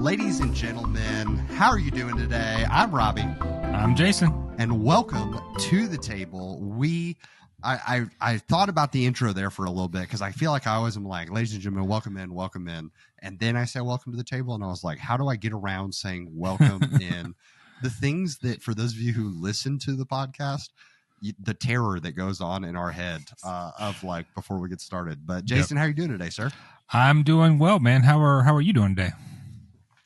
Ladies and gentlemen, how are you doing today? I'm Robbie. I'm Jason. And welcome to the table. I thought about the intro there for a little bit because I feel like I always am like, ladies and gentlemen, welcome in, welcome in. And then I say welcome to the table, and I was like, how do I get around saying welcome in? The things that, for those of you who listen to the podcast, the terror that goes on in our head of like before we get started. But Jason, How are you doing today, sir? I'm doing well, man. How are you doing today?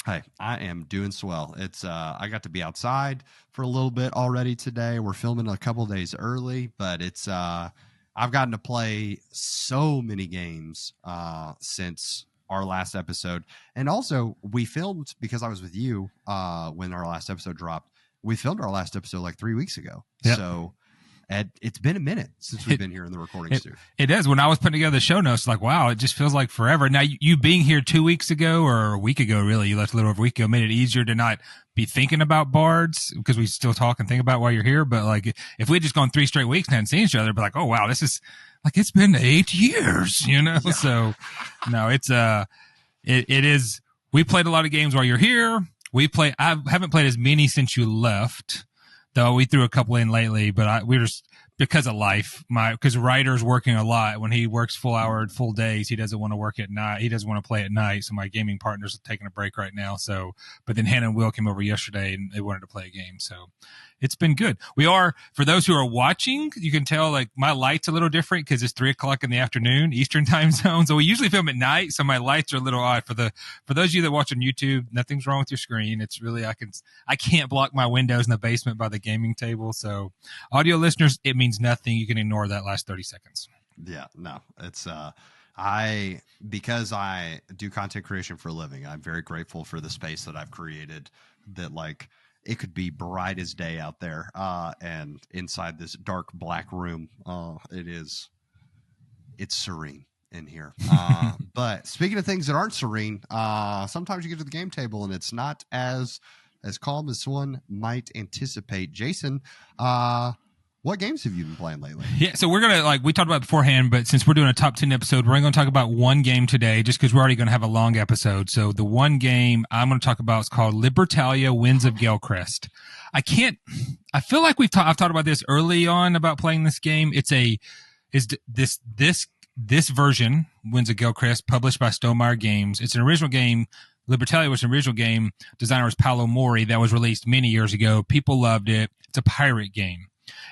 Hey, I am doing swell. It's I got to be outside for a little bit already today. We're filming a couple days early, but it's I've gotten to play so many games since our last episode. And also we filmed, because I was with you when our last episode dropped. We filmed our last episode like 3 weeks ago. Yep. So it's been a minute since we've been here in the recording studio. It is. When I was putting together the show notes, like, wow, it just feels like forever. Now, you being here 2 weeks ago, or a week ago, really, you left a little over a week ago, made it easier to not be thinking about Bards, because we still talk and think about while you're here. But like, if we had just gone 3 straight weeks and hadn't seen each other, it'd be like, oh, wow, this is like, it's been 8 years, you know? Yeah. So, no, it's, it is, we played a lot of games while you're here. I haven't played as many since you left. Though we threw a couple in lately, but we were just, because of life, because Ryder's working a lot. When he works full days, he doesn't want to work at night. He doesn't want to play at night. So my gaming partner's taking a break right now. So, but then Hannah and Will came over yesterday and they wanted to play a game. So it's been good. For those who are watching, you can tell like my light's a little different because it's 3:00 in the afternoon, Eastern time zone. So we usually film at night. So my lights are a little odd. For those of you that watch on YouTube, nothing's wrong with your screen. It's really, I can't block my windows in the basement by the gaming table. So audio listeners, it means nothing. You can ignore that last 30 seconds. Yeah, no, it's, because I do content creation for a living, I'm very grateful for the space that I've created that like, it could be bright as day out there, and inside this dark black room, it's serene in here. But speaking of things that aren't serene, sometimes you get to the game table and it's not as calm as one might anticipate. Jason, what games have you been playing lately? Yeah, so we're going to, we talked about beforehand, but since we're doing a top 10 episode, we're only going to talk about one game today just because we're already going to have a long episode. So the one game I'm going to talk about is called Libertalia Winds of Galecrest. I feel like I've talked about this early on about playing this game. This version, Winds of Galecrest, published by Stonemaier Games. It's an original game. Libertalia was an original game. Designer was Paolo Mori. That was released many years ago. People loved it. It's a pirate game.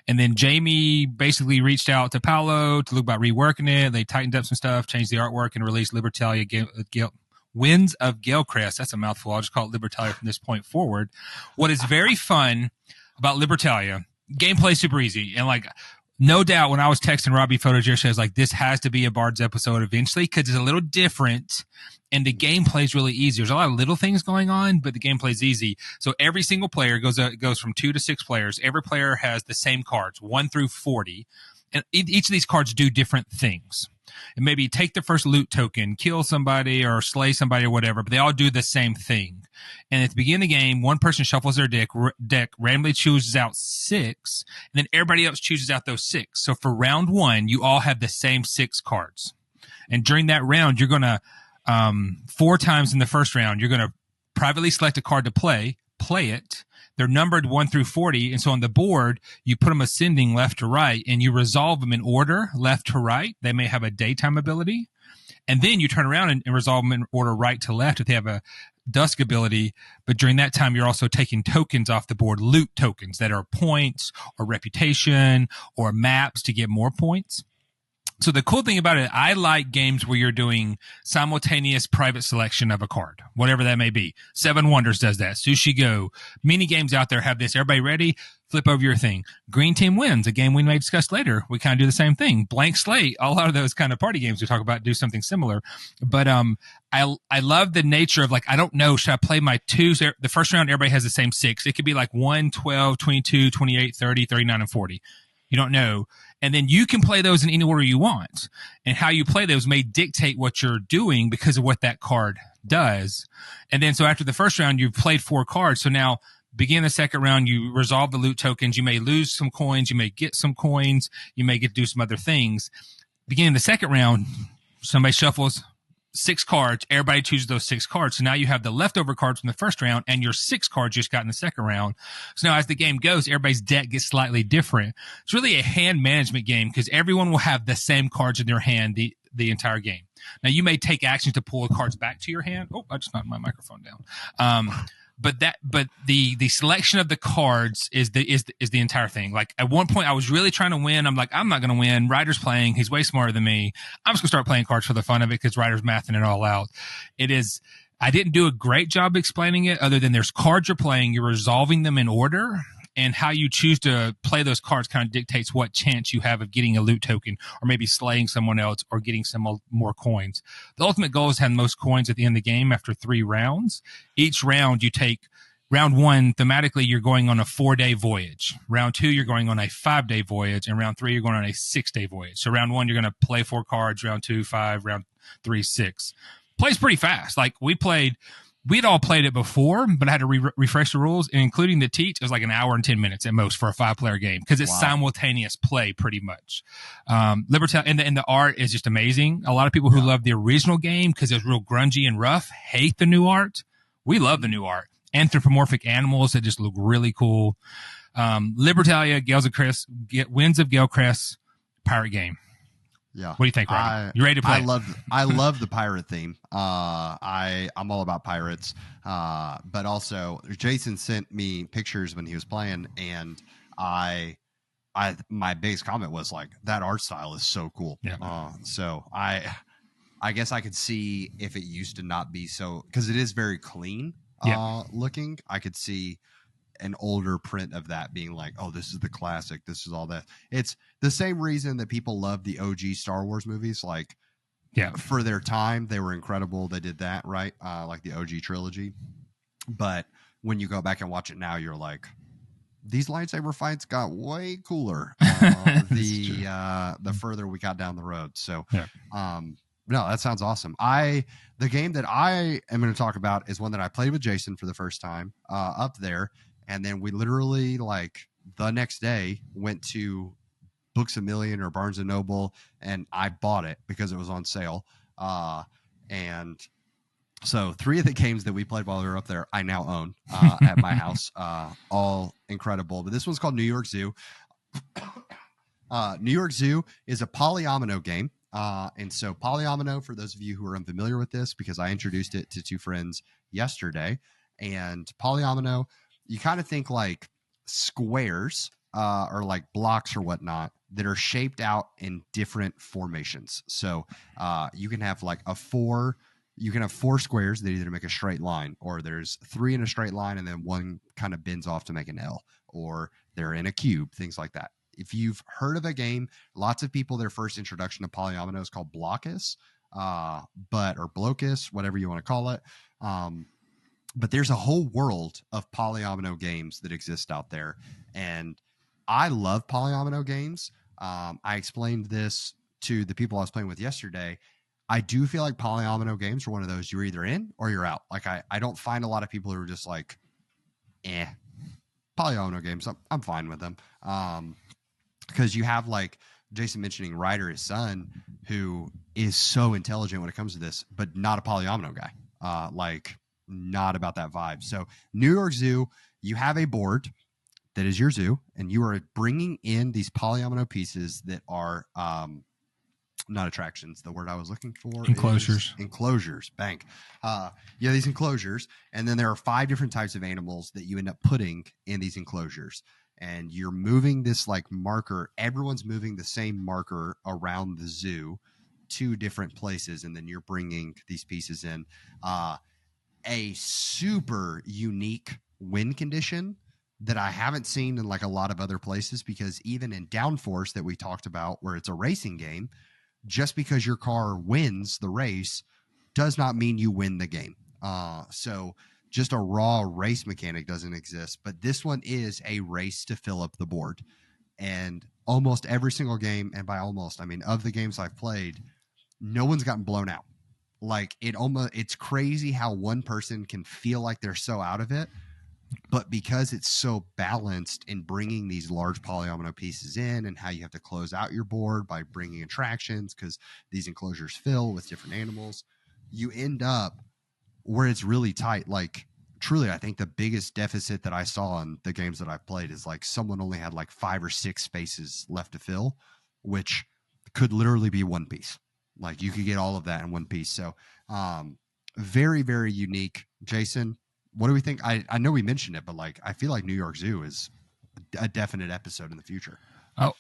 And then Jamie basically reached out to Paolo to look about reworking it. They tightened up some stuff, changed the artwork, and released Libertalia Winds of Galecrest. That's a mouthful. I'll just call it Libertalia from this point forward. What is very fun about Libertalia, gameplay super easy. And no doubt when I was texting Robbie photos yesterday, I was like, this has to be a Bards episode eventually because it's a little different and the gameplay is really easy. There's a lot of little things going on, but the gameplay is easy. So every single player goes from 2 to 6 players. Every player has the same cards, 1 through 40. And each of these cards do different things. And maybe take the first loot token, kill somebody or slay somebody or whatever, but they all do the same thing. And at the beginning of the game, one person shuffles their deck, randomly chooses out 6, and then everybody else chooses out those 6. So for round 1, you all have the same 6 cards. And during that round, you're going to, 4 times in the first round, you're going to privately select a card to play it. They're numbered 1 through 40. And so on the board, you put them ascending left to right and you resolve them in order left to right. They may have a daytime ability. And then you turn around and resolve them in order right to left if they have a dusk ability. But during that time, you're also taking tokens off the board, loot tokens that are points or reputation or maps to get more points. So the cool thing about it, I like games where you're doing simultaneous private selection of a card, whatever that may be. Seven Wonders does that. Sushi Go. Many games out there have this. Everybody ready? Flip over your thing. Green Team Wins, a game we may discuss later. We kind of do the same thing. Blank Slate, a lot of those kind of party games we talk about do something similar. But I love the nature of I don't know, should I play my 2s? The first round, everybody has the same 6. It could be 1, 12, 22, 28, 30, 39, and 40. You don't know. And then you can play those in any order you want. And how you play those may dictate what you're doing because of what that card does. And then so after the first round, you've played 4 cards. So now begin the second round, you resolve the loot tokens. You may lose some coins. You may get some coins. You may get to do some other things. Beginning the second round, somebody shuffles 6 cards. Everybody chooses those 6 cards. So now you have the leftover cards from the first round and your 6 cards you just got in the second round. So now as the game goes, everybody's deck gets slightly different. It's really a hand management game because everyone will have the same cards in their hand the entire game. Now you may take actions to pull the cards back to your hand. Oh, I just knocked my microphone down. But the selection of the cards is the entire thing. Like at one point I was really trying to win. I'm like, I'm not going to win. Ryder's playing. He's way smarter than me. I'm just going to start playing cards for the fun of it because Ryder's mathing it all out. I didn't do a great job explaining it other than there's cards you're playing. You're resolving them in order. And how you choose to play those cards kind of dictates what chance you have of getting a loot token or maybe slaying someone else or getting some more coins. The ultimate goal is to have the most coins at the end of the game after 3 rounds. Each round you take round 1, thematically, you're going on a 4-day voyage. Round 2, you're going on a 5-day voyage. And round 3, you're going on a 6-day voyage. So round 1, you're going to play 4 cards. Round 2, 5. Round 3, 6. Plays pretty fast. Like we'd all played it before, but I had to refresh the rules, and including the teach, it was like an hour and 10 minutes at most for a 5-player game because it's simultaneous play pretty much. Libertalia and the art is just amazing. A lot of people who love the original game because it's real grungy and rough hate the new art. We love the new art. Anthropomorphic animals that just look really cool. Libertalia, Winds of Galecrest, pirate game. Yeah. What do you think, Robbie? You ready to play? I love the pirate theme. I'm all about pirates. But also Jason sent me pictures when he was playing, and my biggest comment was like, that art style is so cool. Yeah. So I guess I could see if it used to not be so, because it is very clean looking. I could see an older print of that being like, oh, this is the classic. This is all that. It's the same reason that people love the OG Star Wars movies. Like, for their time, they were incredible. They did that, right? Like the OG trilogy. But when you go back and watch it now, you're like, these lightsaber fights got way cooler the further we got down the road. So, no, that sounds awesome. The game that I am going to talk about is one that I played with Jason for the first time up there. And then we literally, like, the next day went to Books A Million or Barnes and Noble, and I bought it because it was on sale. And so 3 of the games that we played while we were up there, I now own at my house. All incredible. But this one's called New York Zoo. New York Zoo is a polyomino game. And so polyomino, for those of you who are unfamiliar with this, because I introduced it to 2 friends yesterday, and polyomino, you kind of think like squares or like blocks or whatnot that are shaped out in different formations. So you can have like 4 squares that either make a straight line, or there's 3 in a straight line and then 1 kind of bends off to make an L, or they're in a cube, things like that. If you've heard of a game, lots of people, their first introduction to polyomino is called Blockus, or Blocus, whatever you want to call it. But there's a whole world of polyomino games that exist out there. And I love polyomino games. I explained this to the people I was playing with yesterday. I do feel like polyomino games are one of those you're either in or you're out. Like I don't find a lot of people who are just like, polyomino games. I'm fine with them. Because you have, like Jason mentioning, Ryder, his son, who is so intelligent when it comes to this, but not a polyomino guy. Like, not about that vibe. So New York Zoo, you have a board that is your zoo, and you are bringing in these polyomino pieces that are not attractions. The word I was looking for enclosures. Enclosures. Bank. These enclosures, and then there are 5 different types of animals that you end up putting in these enclosures. And you're moving this like marker. Everyone's moving the same marker around the zoo to different places, and then you're bringing these pieces in. A super unique win condition that I haven't seen in like a lot of other places, because even in Downforce that we talked about, where it's a racing game, just because your car wins the race does not mean you win the game. So just a raw race mechanic doesn't exist, but this one is a race to fill up the board. And almost every single game, and by almost, I mean of the games I've played, no one's gotten blown out. Like it's crazy how one person can feel like they're so out of it, but because it's so balanced in bringing these large polyomino pieces in, and how you have to close out your board by bringing attractions because these enclosures fill with different animals, you end up where it's really tight. Like, truly, I think the biggest deficit that I saw in the games that I've played is like someone only had like 5 or 6 spaces left to fill, which could literally be one piece. Like, you could get all of that in one piece. So, very, very unique. Jason, what do we think? I know we mentioned it, but like, I feel like New York Zoo is a definite episode in the future.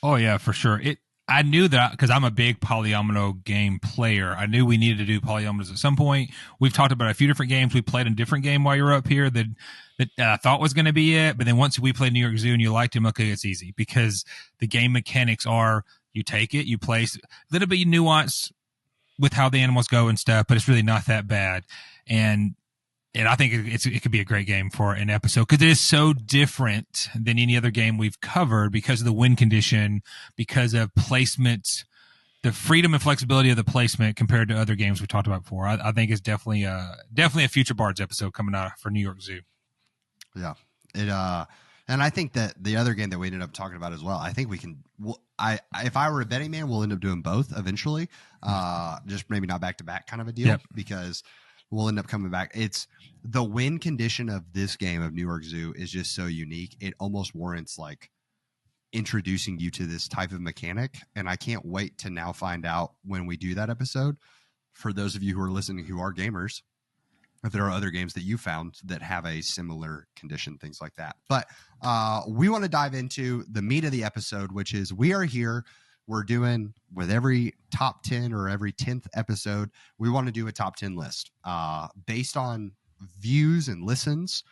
Oh yeah, for sure. I knew that because I'm a big polyomino game player. I knew we needed to do polyominoes at some point. We've talked about a few different games. We played a different game while you were up here that I thought was going to be it. But then once we played New York Zoo and you liked him, okay, it's easy because the game mechanics are you take it, you place a little bit of nuance with how the animals go and stuff, but it's really not that bad. And I think it could be a great game for an episode because it is so different than any other game we've covered because of the win condition, because of placement, the freedom and flexibility of the placement compared to other games we talked about before. I think it's definitely a future Bards episode coming out for New York Zoo. Yeah, and I think that the other game that we ended up talking about as well, I think we can. If I were a betting man, we'll end up doing both eventually. Just maybe not back to back kind of a deal because we'll end up coming back. It's the win condition of this game of New York Zoo is just so unique. It almost warrants like introducing you to this type of mechanic. And I can't wait to now find out when we do that episode. For those of you who are listening who are gamers, if there are other games that you found that have a similar condition, things like that. But we want to dive into the meat of the episode, which is we are here. We're doing with every top 10 or every 10th episode, we want to do a top 10 list based on views and listens.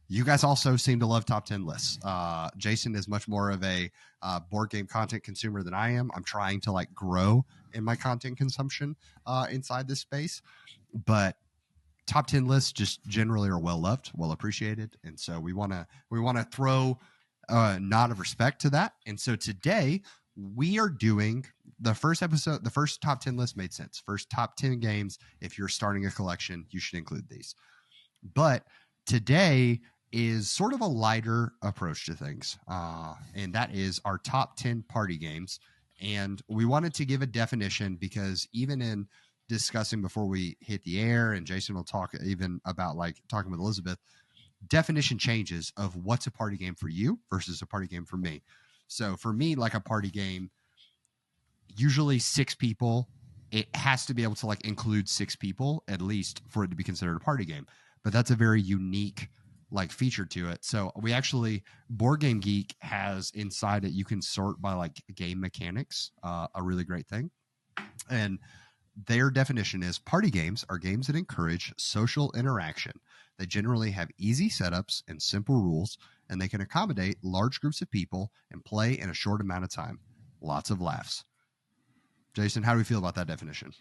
You guys also seem to love top 10 lists. Jason is much more of a board game content consumer than I am. I'm trying to like grow in my content consumption inside this space, but top 10 lists just generally are well loved, well appreciated. And so we want to throw a nod of respect to that. And so today we are doing the first episode. The first top 10 list made sense. First top 10 games. If you're starting a collection, you should include these. But today is sort of a lighter approach to things. And that is our top 10 party games. And we wanted to give a definition because even in discussing before we hit the air, and Jason will talk even about like talking with Elizabeth, definition changes of what's a party game for you versus a party game for me. So for me, like a party game, usually 6 people, it has to be able to like include 6 people at least for it to be considered a party game. But that's a very unique like feature to it. So we actually, Board Game Geek has inside it, you can sort by like game mechanics, a really great thing. And their definition is party games are games that encourage social interaction. They generally have easy setups and simple rules, and they can accommodate large groups of people and play in a short amount of time. Lots of laughs. Jason, how do we feel about that definition?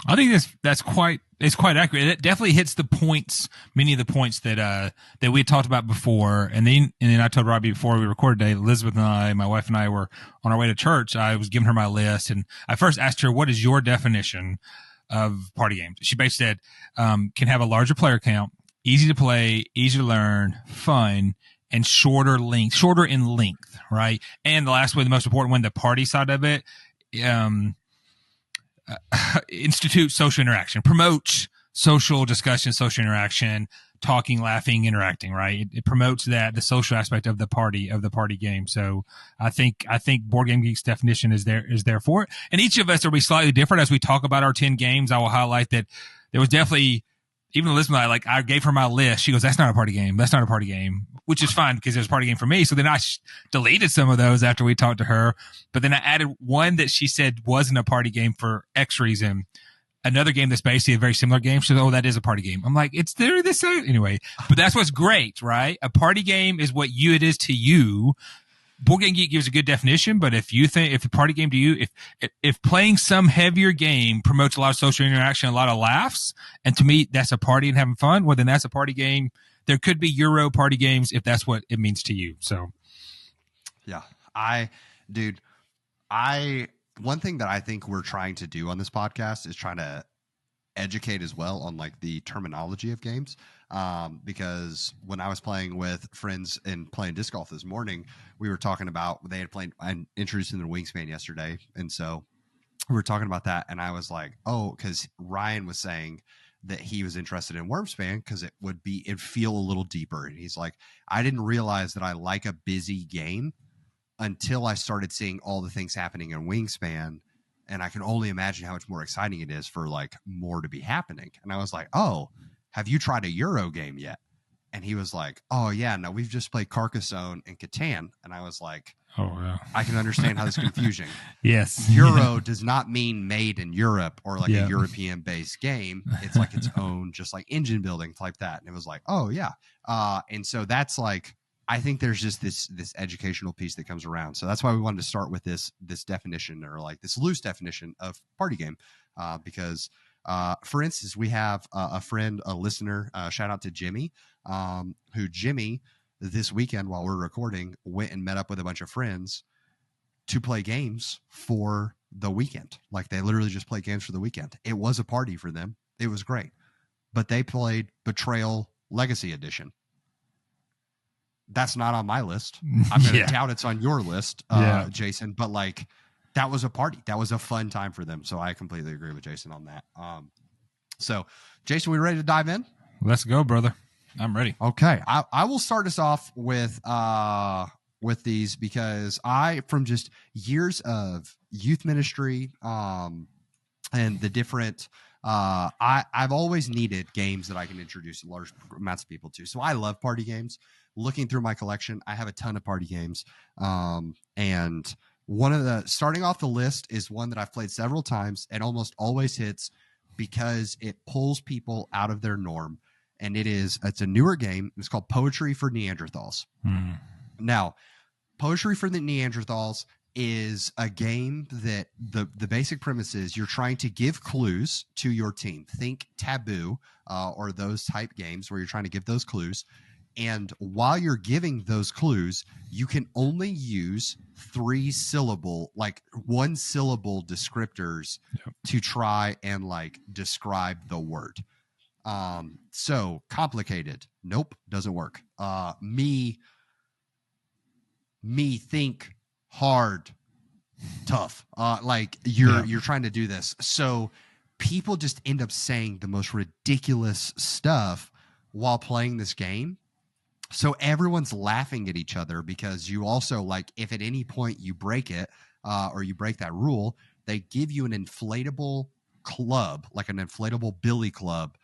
I think it's quite accurate. It definitely hits the points, many of the points that we had talked about before. And then I told Robbie before we recorded today, Elizabeth and I, my wife and I were on our way to church. I was giving her my list, and I first asked her, "What is your definition of party games?" She basically said, "Can have a larger player count, easy to play, easy to learn, fun, and shorter in length, right?" And the last one, the most important one, the party side of it. Institute social interaction, promotes social discussion, social interaction, talking, laughing, interacting, right? It promotes that, the social aspect of the party game. So I think Board Game Geek's definition is there for it. And each of us will be slightly different as we talk about our 10 games. I will highlight that there was definitely, even Elizabeth and I gave her my list. She goes, "That's not a party game. That's not a party game," which is fine because it was a party game for me. So then I deleted some of those after we talked to her. But then I added one that she said wasn't a party game for X reason. Another game that's basically a very similar game. She said, "Oh, that is a party game." I'm like, they're the same anyway. But that's what's great, right? A party game is what it is to you. Board Game Geek gives a good definition, but if a party game to you, if playing some heavier game promotes a lot of social interaction, a lot of laughs, and to me that's a party and having fun, well then that's a party game. There could be Euro party games if that's what it means to you. So, yeah, one thing that I think we're trying to do on this podcast is trying to educate as well on like the terminology of games. Because when I was playing with friends and playing disc golf this morning, we were talking about, they had played, I introduced them to Wingspan yesterday. And so we were talking about that. And I was like, oh, cause Ryan was saying, that he was interested in Wormspan because it'd feel a little deeper. And he's like, I didn't realize that I like a busy game until I started seeing all the things happening in Wingspan. And I can only imagine how much more exciting it is for like more to be happening. And I was like, oh, have you tried a Euro game yet? And he was like, oh yeah, no, we've just played Carcassonne and Catan. And I was like, oh yeah, I can understand how this is confusing. Yes. Euro does not mean made in Europe or like a European based game. It's like its own, just like engine building type that. And it was like, oh yeah. And so that's like, I think there's just this educational piece that comes around. So that's why we wanted to start with this definition, or like this loose definition of party game. Because for instance, we have a friend, a listener, shout out to Jimmy, who Jimmy this weekend while we're recording went and met up with a bunch of friends to play games for the weekend. Like they literally just played games for the weekend. It was a party for them. It was great. But they played Betrayal Legacy Edition. That's not on my list. I'm going to doubt it's on your list, Jason, but like that was a party. That was a fun time for them. So I completely agree with Jason on that. So Jason, we ready to dive in? Let's go, brother. I'm ready. Okay. I will start us off with these because from just years of youth ministry, and the different, I've always needed games that I can introduce large amounts of people to. So I love party games. Looking through my collection, I have a ton of party games. And one of the starting off the list is one that I've played several times and almost always hits because it pulls people out of their norm. And it's a newer game. It's called Poetry for Neanderthals. Now, Poetry for the Neanderthals is a game that the basic premise is you're trying to give clues to your team. Think Taboo or those type games where you're trying to give those clues. And while you're giving those clues, you can only use 3-syllable, like 1-syllable descriptors to try and like describe the word. So complicated. Nope. Doesn't work. Me think hard, tough. Like you're trying to do this. So people just end up saying the most ridiculous stuff while playing this game. So everyone's laughing at each other because you also like, if at any point you break it, or you break that rule, they give you an inflatable club, like an inflatable billy club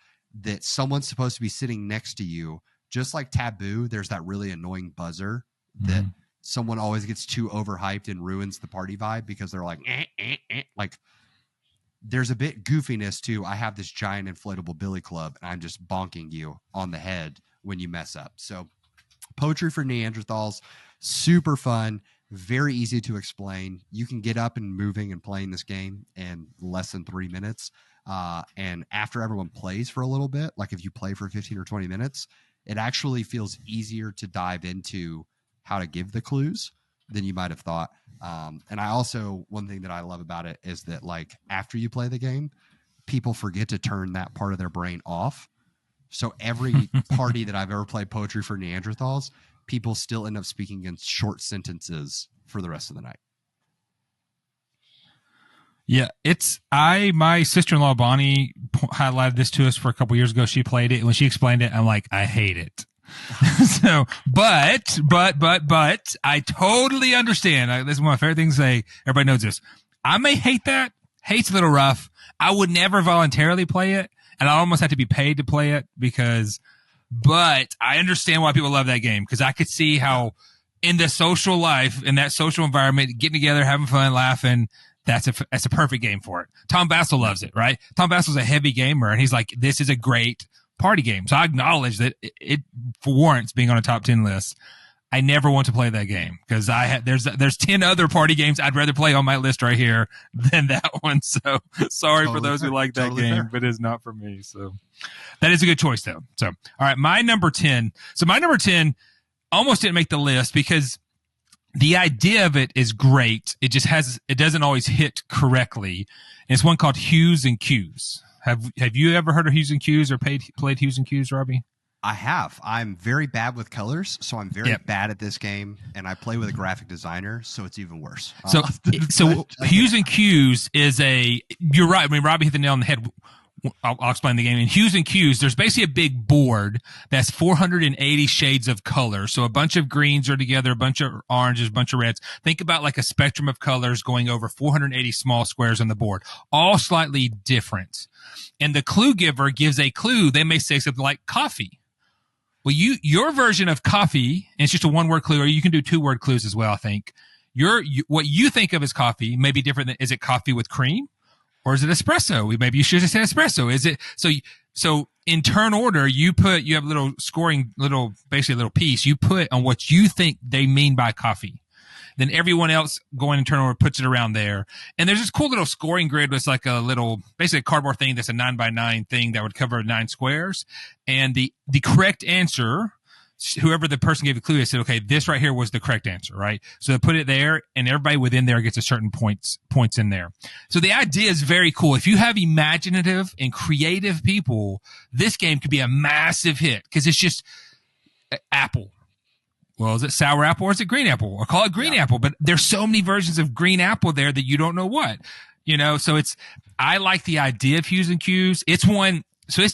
that someone's supposed to be sitting next to you. Just like Taboo, there's that really annoying buzzer that someone always gets too overhyped and ruins the party vibe because they're like, like there's a bit goofiness to, I have this giant inflatable billy club and I'm just bonking you on the head when you mess up. So Poetry for Neanderthals, super fun, very easy to explain. You can get up and moving and playing this game in less than 3 minutes. And after everyone plays for a little bit, like if you play for 15 or 20 minutes, it actually feels easier to dive into how to give the clues than you might have thought. And I also, one thing that I love about it is that like after you play the game, people forget to turn that part of their brain off. So every party that I've ever played Poetry for Neanderthals, people still end up speaking in short sentences for the rest of the night. Yeah, my sister-in-law Bonnie highlighted this to us for a couple years ago. She played it, and when she explained it, I'm like, I hate it. So, but I totally understand. This is one of my favorite things to say. Everybody knows this. I may hate that. Hate's a little rough. I would never voluntarily play it, and I almost have to be paid to play it but I understand why people love that game, because I could see how in the social life, in that social environment, getting together, having fun, laughing, that's a perfect game for it. Tom Bassel loves it, right? Tom Bassel's a heavy gamer, and he's like, this is a great party game. So I acknowledge that it warrants being on a top 10 list. I never want to play that game because there's 10 other party games I'd rather play on my list right here than that one. So sorry for those who like that game, but it's not for me. So that is a good choice though. So, all right, my number 10. So my number 10 almost didn't make the list because the idea of it is great. It doesn't always hit correctly. And it's one called Hues and Cues. Have you ever heard of Hues and Cues or played Hues and Cues, Robbie? I have. I'm very bad with colors, so I'm very bad at this game, and I play with a graphic designer, so it's even worse. So Hues and Cues is you're right. I mean, Robbie hit the nail on the head. I'll explain the game. In Hues and Cues, there's basically a big board that's 480 shades of color. So a bunch of greens are together, a bunch of oranges, a bunch of reds. Think about like a spectrum of colors going over 480 small squares on the board, all slightly different. And the clue giver gives a clue. They may say something like coffee. Well, your version of coffee, and it's just a one-word clue, or you can do two-word clues as well, I think. What you think of as coffee may be different than, is it coffee with cream? Or is it espresso? Maybe you should have said espresso. Is it so in turn order, you have a little scoring, basically a little piece you put on what you think they mean by coffee. Then everyone else going in turn order puts it around there. And there's this cool little scoring grid with like a little, basically a cardboard thing that's a 9x9 thing that would cover 9 squares. And the correct answer, whoever the person gave the clue, they said, okay, this right here was the correct answer, right? So they put it there, and everybody within there gets a certain points in there. So the idea is very cool. If you have imaginative and creative people, this game could be a massive hit because it's just apple. Well, is it sour apple or is it green apple? Or call it green apple, but there's so many versions of green apple there that you don't know what, so I like the idea of Hues and Cues. It's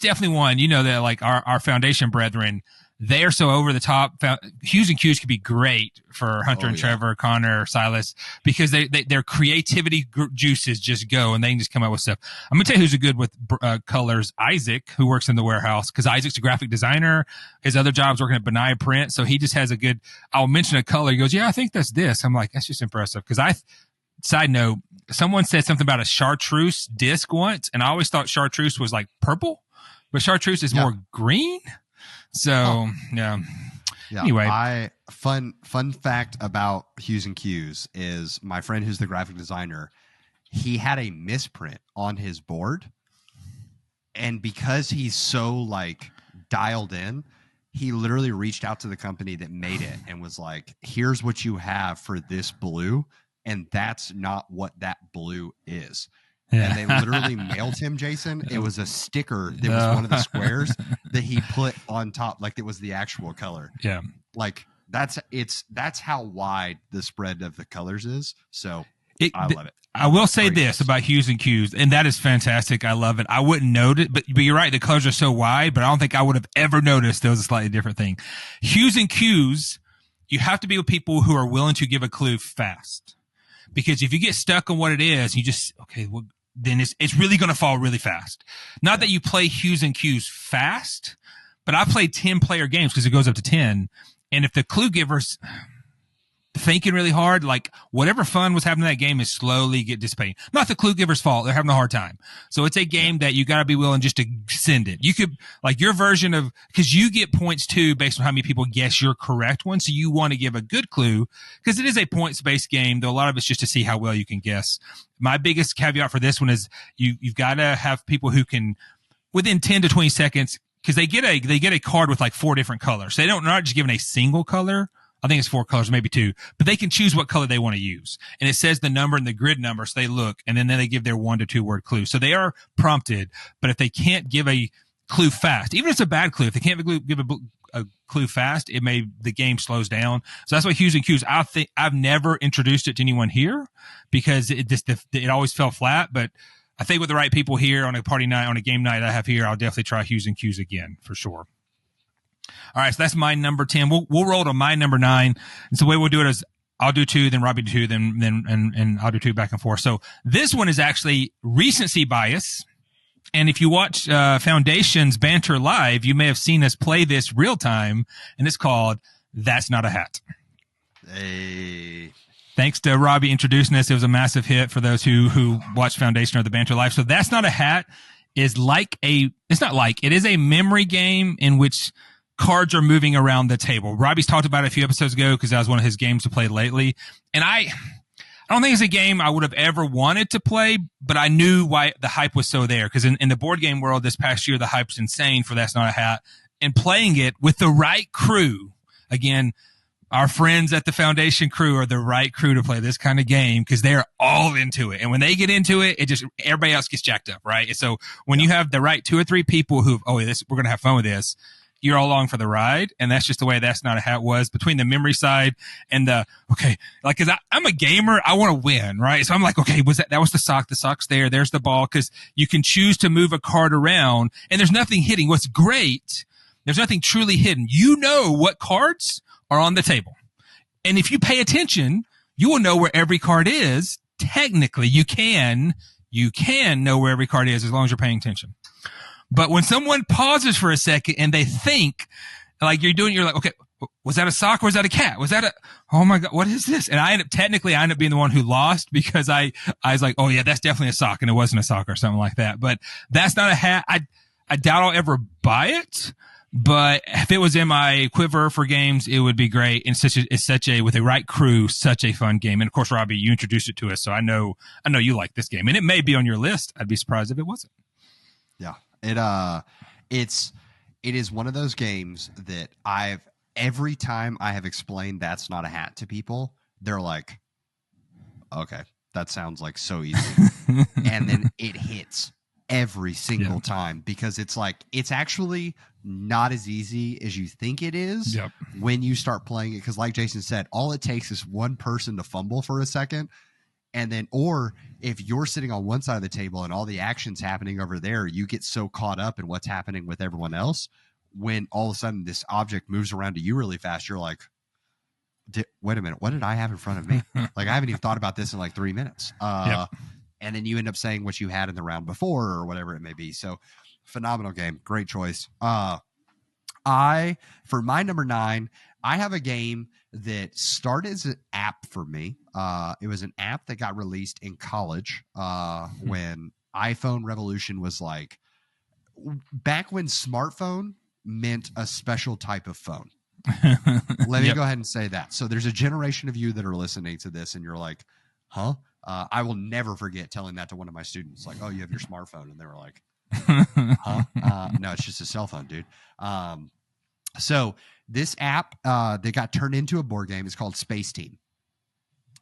definitely one, that like our foundation brethren, they are so over the top. Hues and Cues could be great for Hunter and Trevor, Connor, Silas, because their creativity juices just go and they can just come up with stuff. I'm going to tell you who's good with colors. Isaac, who works in the warehouse, because Isaac's a graphic designer. His other job's working at Benaya Print. So he just has I'll mention a color. He goes, yeah, I think that's this. I'm like, that's just impressive. Because side note, someone said something about a chartreuse disc once, and I always thought chartreuse was like purple, but chartreuse is more green. So, yeah. Anyway. Fun fact about Hues and Cues is my friend who's the graphic designer, he had a misprint on his board. And because he's so like dialed in, he literally reached out to the company that made it and was like, here's what you have for this blue. And that's not what that blue is. Yeah. And they literally mailed him, Jason. It was a sticker that was one of the squares that he put on top, like it was the actual color. Yeah. Like that's how wide the spread of the colors is. So I love it. I will say this about Hues and Cues, and that is fantastic. I love it. I wouldn't notice, but you're right. The colors are so wide, but I don't think I would have ever noticed there was a slightly different thing. Hues and Cues, you have to be with people who are willing to give a clue fast. Because if you get stuck on what it is, you just, then it's really going to fall really fast. Not that you play Hues and Cues fast, but I played 10-player games because it goes up to 10. And if the clue giver's thinking really hard, like whatever fun was happening in that game is slowly get dissipating. Not the clue giver's fault. They're having a hard time. So it's a game that you got to be willing just to send it. You could, like your version of, because you get points too based on how many people guess your correct one. So you want to give a good clue because it is a points-based game, though a lot of it's just to see how well you can guess. My biggest caveat for this one is you've got to have people who can, within 10 to 20 seconds, because they get a card with like 4 different colors. So they're not just given a single color. I think it's 4 colors, maybe 2, but they can choose what color they want to use. And it says the number and the grid number. So they look and then they give their 1 to 2 word clue. So they are prompted, but if they can't give a clue fast, even if it's a bad clue, if they can't give a clue fast, the game slows down. So that's why Hues and Cues, I've never introduced it to anyone here because it always fell flat, but I think with the right people here on a party night, on a game night I have here, I'll definitely try Hues and Cues again for sure. All right, so that's my number 10. We'll roll to my number 9. And so the way we'll do it is I'll do 2, then Robbie do 2, then I'll do 2 back and forth. So this one is actually recency bias. And if you watch Foundation's Banter Live, you may have seen us play this real time, and it's called That's Not a Hat. Hey. Thanks to Robbie introducing us. It was a massive hit for those who watch Foundation or the Banter Live. So That's Not a Hat is it is a memory game in which cards are moving around the table. Robbie's talked about it a few episodes ago because that was one of his games to play lately. And I don't think it's a game I would have ever wanted to play, but I knew why the hype was so there. Because in the board game world this past year, the hype's insane for That's Not a Hat. And playing it with the right crew, again, our friends at the Foundation crew are the right crew to play this kind of game because they're all into it. And when they get into it, everybody else gets jacked up, right? And so when you have the right 2 or 3 people we're going to have fun with this, you're all along for the ride. And that's just the way That's Not a Hat was, between the memory side and the, okay, like, cause I'm a gamer. I want to win, right? So I'm like, okay, that was the sock. The sock's there. There's the ball. Cause you can choose to move a card around and there's nothing hitting. What's great, there's nothing truly hidden. You know what cards are on the table. And if you pay attention, you will know where every card is. Technically, you can know where every card is as long as you're paying attention. But when someone pauses for a second and they think, like you're like, okay, was that a sock or was that a cat? Was that oh my God, what is this? And I end up being the one who lost, because I was like, oh yeah, that's definitely a sock, and it wasn't a sock or something like that. But That's Not a Hat. I doubt I'll ever buy it. But if it was in my quiver for games, it would be great. And it's such a, with the right crew, such a fun game. And of course, Robbie, you introduced it to us, so I know you like this game, and it may be on your list. I'd be surprised if it wasn't. Yeah, it is one of those games that every time I have explained That's Not a Hat to people, they're like, okay, that sounds like so easy, and then it hits every single time, because it's like, it's actually not as easy as you think it is when you start playing it. Because like Jason said, all it takes is one person to fumble for a second, and then, or if you're sitting on one side of the table and all the action's happening over there, you get so caught up in what's happening with everyone else, when all of a sudden this object moves around to you really fast, you're like, wait a minute, what did I have in front of me? Like, I haven't even thought about this in like 3 minutes. And then you end up saying what you had in the round before or whatever it may be. So phenomenal game. Great choice. For my number 9, I have a game that started as an app for me. It was an app that got released in college when iPhone revolution was like, back when smartphone meant a special type of phone. Let me go ahead and say that. So there's a generation of you that are listening to this and you're like, huh? I will never forget telling that to one of my students, like, oh, you have your smartphone. And they were like, huh? No, it's just a cell phone, dude. So this app, they got turned into a board game. It's called Space Team.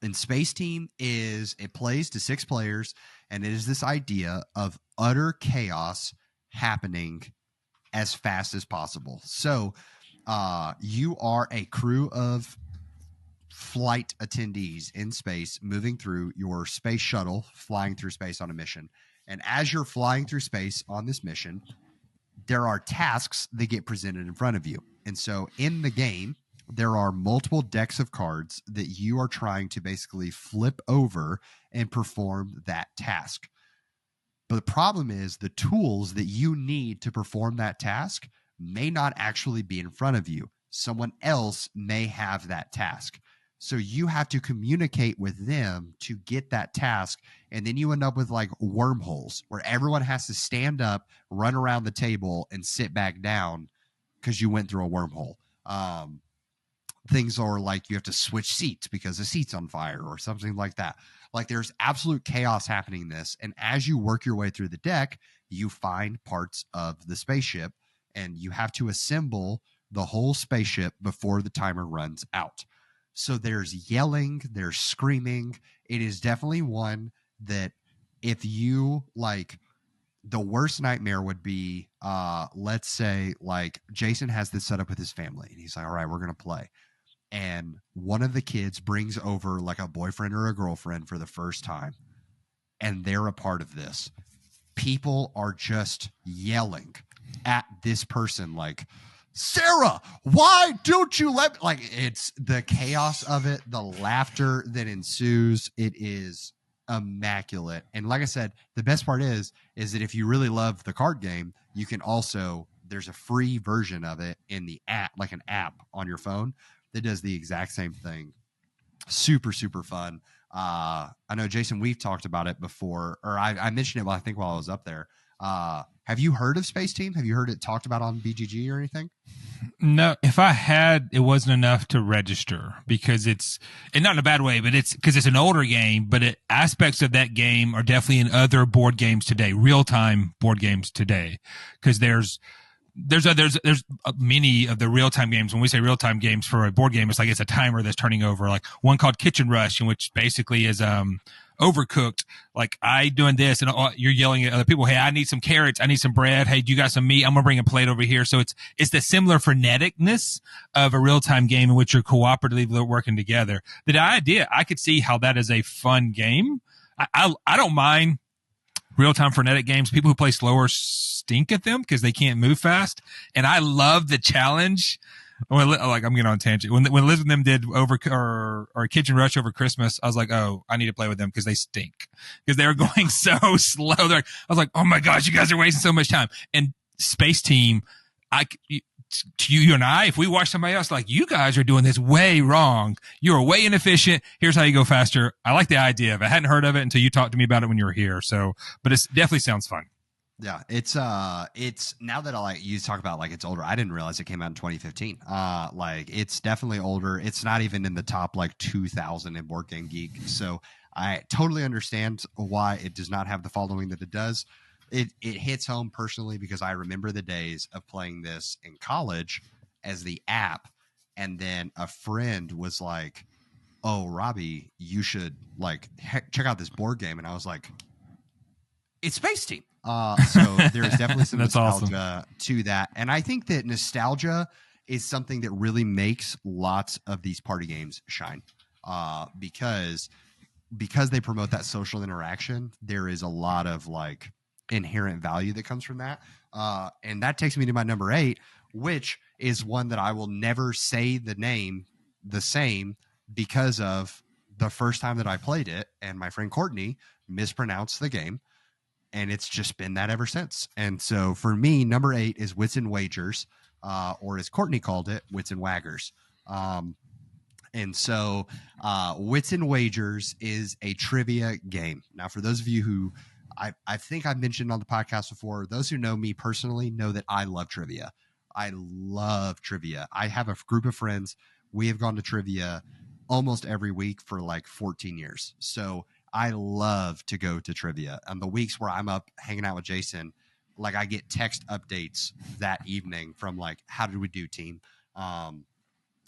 And Space Team it plays to 6 players, and it is this idea of utter chaos happening as fast as possible. So you are a crew of flight attendees in space moving through your space shuttle, flying through space on a mission. And as you're flying through space on this mission, there are tasks that get presented in front of you. And so in the game, there are multiple decks of cards that you are trying to basically flip over and perform that task. But the problem is the tools that you need to perform that task may not actually be in front of you. Someone else may have that task. So you have to communicate with them to get that task. And then you end up with like wormholes where everyone has to stand up, run around the table, and sit back down because you went through a wormhole. Things are like you have to switch seats because the seat's on fire or something like that. Like, there's absolute chaos happening in this. And as you work your way through the deck, you find parts of the spaceship and you have to assemble the whole spaceship before the timer runs out. So there's yelling, there's screaming. It is definitely one that if you like, the worst nightmare would be, let's say like Jason has this set up with his family and he's like, all right, we're going to play. And one of the kids brings over like a boyfriend or a girlfriend for the first time, and they're a part of this. People are just yelling at this person like, Sarah, why don't you let me? Like, it's the chaos of it, the laughter that ensues. It is immaculate. And like I said, the best part is that if you really love the card game, you can also, there's a free version of it in the app, like an app on your phone that does the exact same thing. Super, super fun. I know, Jason, we've talked about it before, or I mentioned it, I think, while I was up there. Have you heard of Space Team? Have you heard it talked about on BGG or anything? No, if I had, it wasn't enough to register because and not in a bad way, but it's because it's an older game, but aspects of that game are definitely in other board games today, real-time board games today, because there's many of the real-time games. When we say real-time games for a board game, it's like it's a timer that's turning over, like one called Kitchen Rush, in which basically is overcooked. Like I doing this and you're yelling at other people. Hey, I need some carrots. I need some bread. Hey, do you got some meat? I'm going to bring a plate over here. So it's the similar freneticness of a real-time game in which you're cooperatively working together. The idea, I could see how that is a fun game. I don't mind real-time frenetic games. People who play slower stink at them because they can't move fast. And I love the challenge. Like I'm getting on a tangent. When Liz and them did or Kitchen Rush over Christmas, I was like, oh, I need to play with them because they stink because they were going so slow. I was like, oh my gosh, you guys are wasting so much time. And Space Team, you and I, if we watch somebody else, like you guys are doing this way wrong. You are way inefficient. Here's how you go faster. I like the idea of it. I hadn't heard of it until you talked to me about it when you were here. So, but it definitely sounds fun. Yeah, it's now that you talk about like it's older. I didn't realize it came out in 2015. Like it's definitely older. It's not even in the top like 2000 in Board Game Geek. So I totally understand why it does not have the following that it does. It hits home personally because I remember the days of playing this in college as the app, and then a friend was like, "Oh, Robbie, you should like check out this board game," and I was like, "It's Space Team." So there's definitely some nostalgia to that. And I think that nostalgia is something that really makes lots of these party games shine. Because they promote that social interaction, there is a lot of like inherent value that comes from that. And that takes me to my number 8, which is one that I will never say the name the same because of the first time that I played it and my friend Courtney mispronounced the game. And it's just been that ever since. And so for me, number 8 is Wits and Wagers, or as Courtney called it, Wits and Waggers. And so Wits and Wagers is a trivia game. Now, for those of you who I think I've mentioned on the podcast before, those who know me personally know that I love trivia. I love trivia. I have a group of friends. We have gone to trivia almost every week for like 14 years. So I love to go to trivia. On the weeks where I'm up hanging out with Jason, like I get text updates that evening from like, how did we do, team?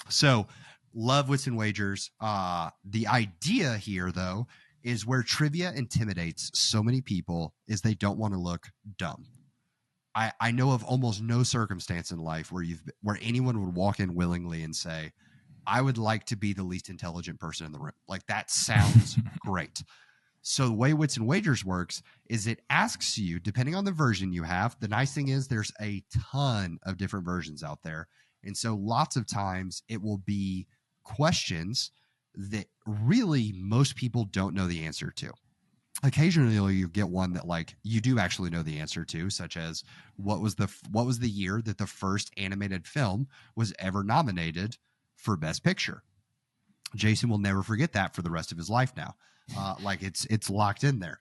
So love Wits and Wagers. The idea here, though, is where trivia intimidates so many people is they don't want to look dumb. I know of almost no circumstance in life where anyone would walk in willingly and say, I would like to be the least intelligent person in the room. Like that sounds great. So the way Wits and Wagers works is it asks you, depending on the version you have, the nice thing is there's a ton of different versions out there. And so lots of times it will be questions that really most people don't know the answer to. Occasionally you get one that like you do actually know the answer to, such as what was the year that the first animated film was ever nominated for Best Picture. Jason will never forget that for the rest of his life now. Like it's locked in there.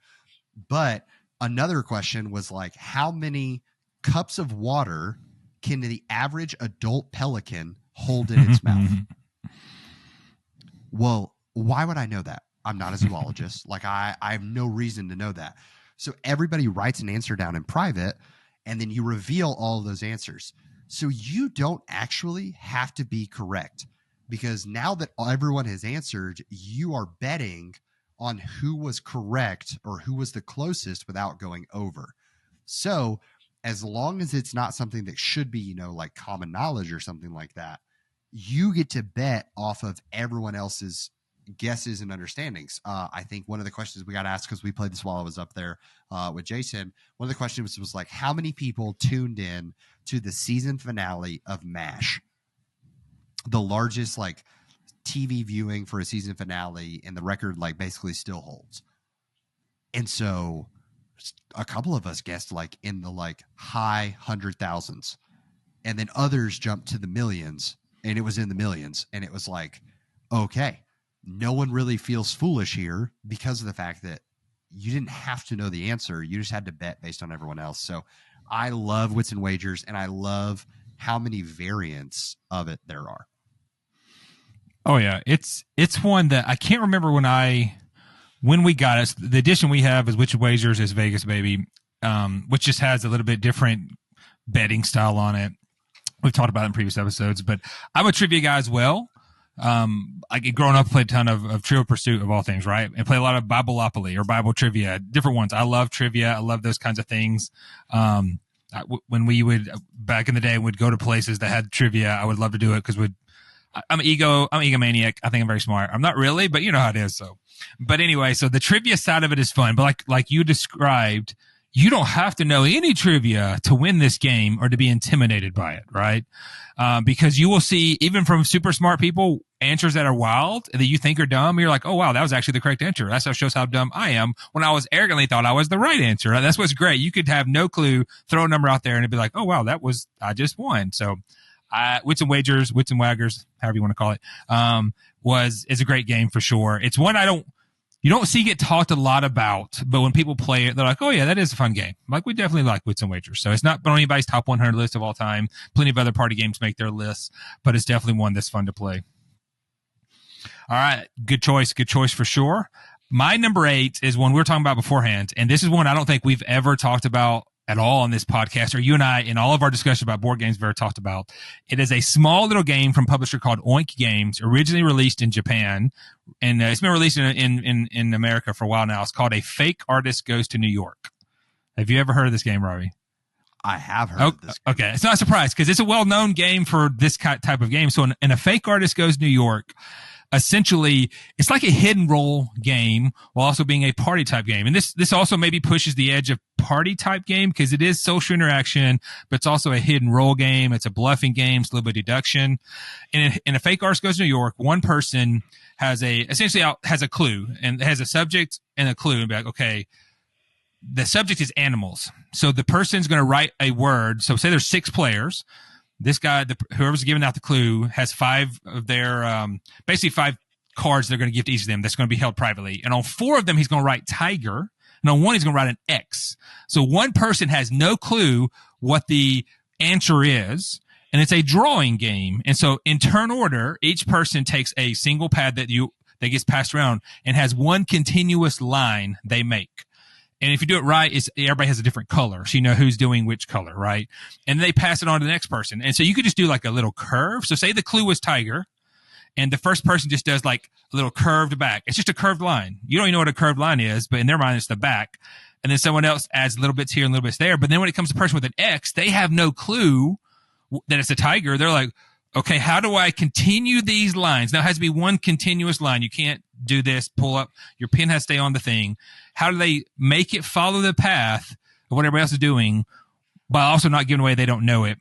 But another question was like, how many cups of water can the average adult pelican hold in its mouth? Well, why would I know that? I'm not a zoologist. Like I have no reason to know that. So everybody writes an answer down in private, and then you reveal all of those answers. So you don't actually have to be correct, because now that everyone has answered, you are betting on who was correct or who was the closest without going over. So as long as it's not something that should be, like common knowledge or something like that, you get to bet off of everyone else's guesses and understandings. I think one of the questions we got asked, because we played this while I was up there with Jason, one of the questions was like, how many people tuned in to the season finale of MASH? The largest like TV viewing for a season finale, and the record like basically still holds. And so a couple of us guessed like in the like high 100,000s, and then others jumped to the millions, and it was in the millions. And it was like, okay, no one really feels foolish here because of the fact that you didn't have to know the answer. You just had to bet based on everyone else. So I love Wits and Wagers, and I love how many variants of it there are. Oh yeah, it's one that I can't remember when we got it. The edition we have is Wits and Wagers is Vegas Baby, which just has a little bit different betting style on it. We've talked about it in previous episodes, but I'm a trivia guy as well. like growing up, played a ton of Trivial Pursuit of all things, right? And play a lot of Bibleopoly or Bible trivia, different ones. I love trivia. I love those kinds of things. When we would back in the day, would go to places that had trivia, I would love to do it because I'm an egomaniac. I think I'm very smart. I'm not really, but you know how it is. So, but anyway, so the trivia side of it is fun. But like you described, you don't have to know any trivia to win this game or to be intimidated by it, right? Because you will see, even from super smart people, answers that are wild that you think are dumb. You're like, oh, wow, that was actually the correct answer. That shows how dumb I am when I was arrogantly thought I was the right answer. That's what's great. You could have no clue, throw a number out there, and it'd be like, oh, wow, I just won. So Wits and Wagers, Wits and Waggers, however you want to call it, is a great game for sure. It's one you don't see get talked a lot about, but when people play it, they're like, oh yeah, that is a fun game. Like, we definitely like Wits and Wagers. So it's not on anybody's top 100 list of all time. Plenty of other party games make their lists, but it's definitely one that's fun to play. All right. Good choice for sure. My number 8 is one we were talking about beforehand. And this is one I don't think we've ever talked about at all on this podcast, or you and I, in all of our discussion about board games, we've talked about. It is a small little game from a publisher called Oink Games, originally released in Japan, and it's been released in America for a while now. It's called A Fake Artist Goes to New York. Have you ever heard of this game, Robbie? I have heard of this game. Okay, it's not a surprise because it's a well-known game for this type of game. So in A Fake Artist Goes to New York, essentially, it's like a hidden role game while also being a party type game. And this also maybe pushes the edge of party type game because it is social interaction, but it's also a hidden role game. It's a bluffing game. It's a little bit of deduction. And in A Fake Artist Goes to New York, one person essentially has a clue and has a subject and a clue and be like, okay, the subject is animals. So the person's going to write a word. So say there's 6 players. This guy, whoever's giving out the clue, has 5 of their, basically 5 cards they're going to give to each of them that's going to be held privately. And on 4 of them, he's going to write tiger. And on 1, he's going to write an X. So one person has no clue what the answer is. And it's a drawing game. And so in turn order, each person takes a single pad that gets passed around and has one continuous line they make. And if you do it right, everybody has a different color. So you know who's doing which color, right? And they pass it on to the next person. And so you could just do like a little curve. So say the clue was tiger, and the first person just does like a little curved back. It's just a curved line. You don't even know what a curved line is, but in their mind, it's the back. And then someone else adds little bits here and little bits there. But then when it comes to a person with an X, they have no clue that it's a tiger. They're like, okay, how do I continue these lines? Now it has to be one continuous line. You can't do this, pull up. Your pen has to stay on the thing. How do they make it follow the path of what everybody else is doing, but also not giving away they don't know it?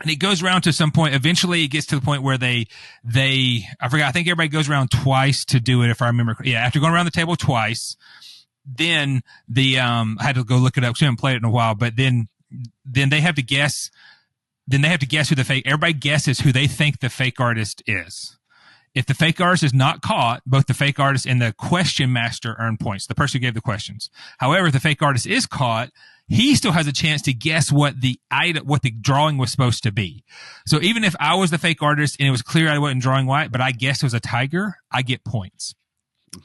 And it goes around to some point. Eventually it gets to the point where I forgot, I think everybody goes around twice to do it, if I remember. Yeah, after going around the table twice, then I had to go look it up because I haven't played it in a while, but then they have to guess. Then they have to guess everybody guesses who they think the fake artist is. If the fake artist is not caught, both the fake artist and the question master earn points, the person who gave the questions. However, if the fake artist is caught, he still has a chance to guess what the drawing was supposed to be. So even if I was the fake artist and it was clear I wasn't drawing white, but I guessed it was a tiger, I get points.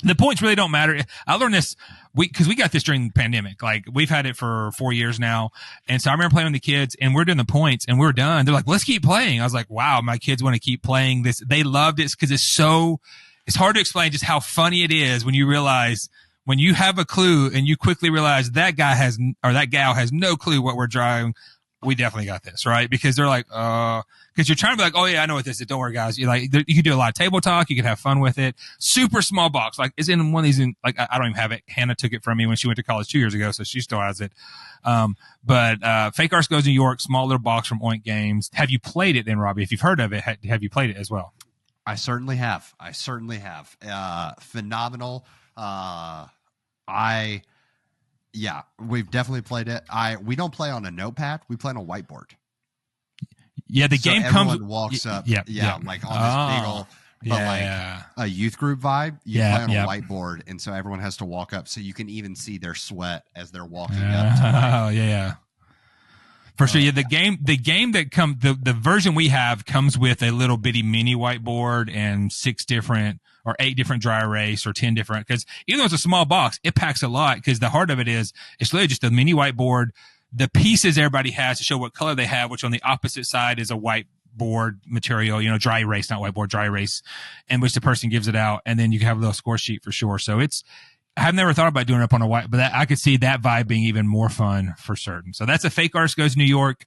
The points really don't matter. I learned this because we got this during the pandemic. Like, we've had it for 4 years now. And so I remember playing with the kids and we're doing the points and we're done. They're like, let's keep playing. I was like, wow, my kids want to keep playing this. They loved it because it's hard to explain just how funny it is when you realize, when you have a clue and you quickly realize that guy that gal has no clue what we're drawing. We definitely got this, right? Because they're like, because you're trying to be like, oh yeah, I know what this is. Don't worry, guys. You can do a lot of table talk. You can have fun with it. Super small box. Like, it's in one of these, I don't even have it. Hannah took it from me when she went to college 2 years ago, so she still has it. But Fake Arts Goes to New York, small little box from Oink Games. Have you played it then, Robbie? If you've heard of it, have you played it as well? I certainly have. Phenomenal. Yeah, we've definitely played it. We don't play on a notepad. We play on a whiteboard. Yeah, the game comes. Walks up. Yeah, like on this big old, but a youth group vibe. You play on a whiteboard, and so everyone has to walk up, so you can even see their sweat as they're walking up. Oh yeah. For sure, yeah. The game that the version we have comes with a little bitty mini whiteboard and 6 different or 8 different dry erase or 10 different, because even though it's a small box, it packs a lot, because the heart of it is, it's literally just a mini whiteboard, the pieces everybody has to show what color they have, which on the opposite side is a white whiteboard material, dry erase, not whiteboard, dry erase, in which the person gives it out. And then you can have a little score sheet for sure. So I've never thought about doing it up on a white, but I could see that vibe being even more fun for certain. So that's a Fake Artist Goes to New York.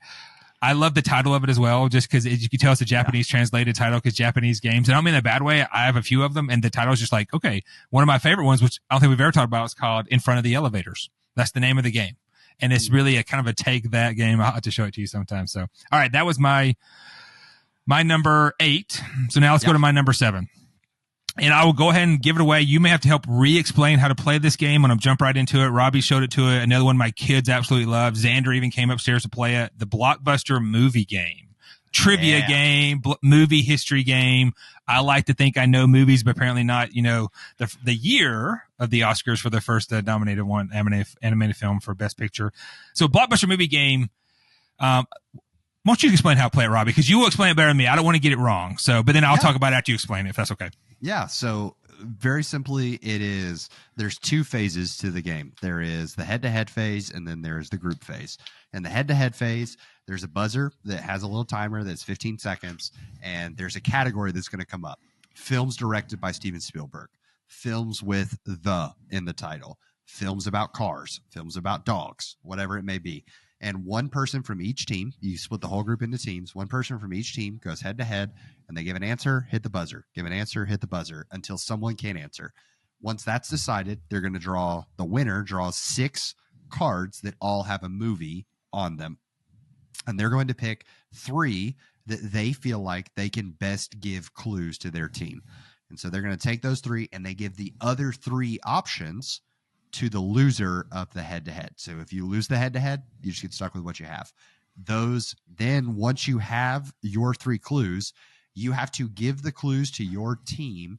I love the title of it as well, just because you can tell it's a Japanese translated title, because Japanese games, and I don't mean in a bad way. I have a few of them, and the title is just like, okay. One of my favorite ones, which I don't think we've ever talked about, is called In Front of the Elevators. That's the name of the game. And it's really a kind of a take that game. I'll have to show it to you sometime. So, all right, that was my number 8. So now let's go to my number 7. And I will go ahead and give it away. You may have to help re-explain how to play this game when I'm jump right into it. Robbie showed it to it. Another one my kids absolutely love. Xander even came upstairs to play it. The Blockbuster movie game. Trivia game, movie history game. I like to think I know movies, but apparently not, the year of the Oscars for the first nominated one, animated film for Best Picture. So Blockbuster movie game. Why don't you explain how to play it, Robbie? Because you will explain it better than me. I don't want to get it wrong. So, but then I'll talk about it after you explain it, if that's okay. Yeah. So very simply, there's 2 phases to the game. There is the head-to-head phase, and then there's the group phase. And the head-to-head phase, there's a buzzer that has a little timer that's 15 seconds, and there's a category that's going to come up. Films directed by Steven Spielberg, films with "the" in the title, films about cars, films about dogs, whatever it may be. And one person from each team, you split the whole group into teams, one person from each team goes head to head, and they give an answer, hit the buzzer, give an answer, hit the buzzer, until someone can't answer. Once that's decided, they're going to the winner draws 6 cards that all have a movie on them. And they're going to pick 3 that they feel like they can best give clues to their team. And so they're going to take those 3, and they give the other 3 options to the loser of the head-to-head. So if you lose the head-to-head, you just get stuck with what you have. Then once you have your 3 clues, you have to give the clues to your team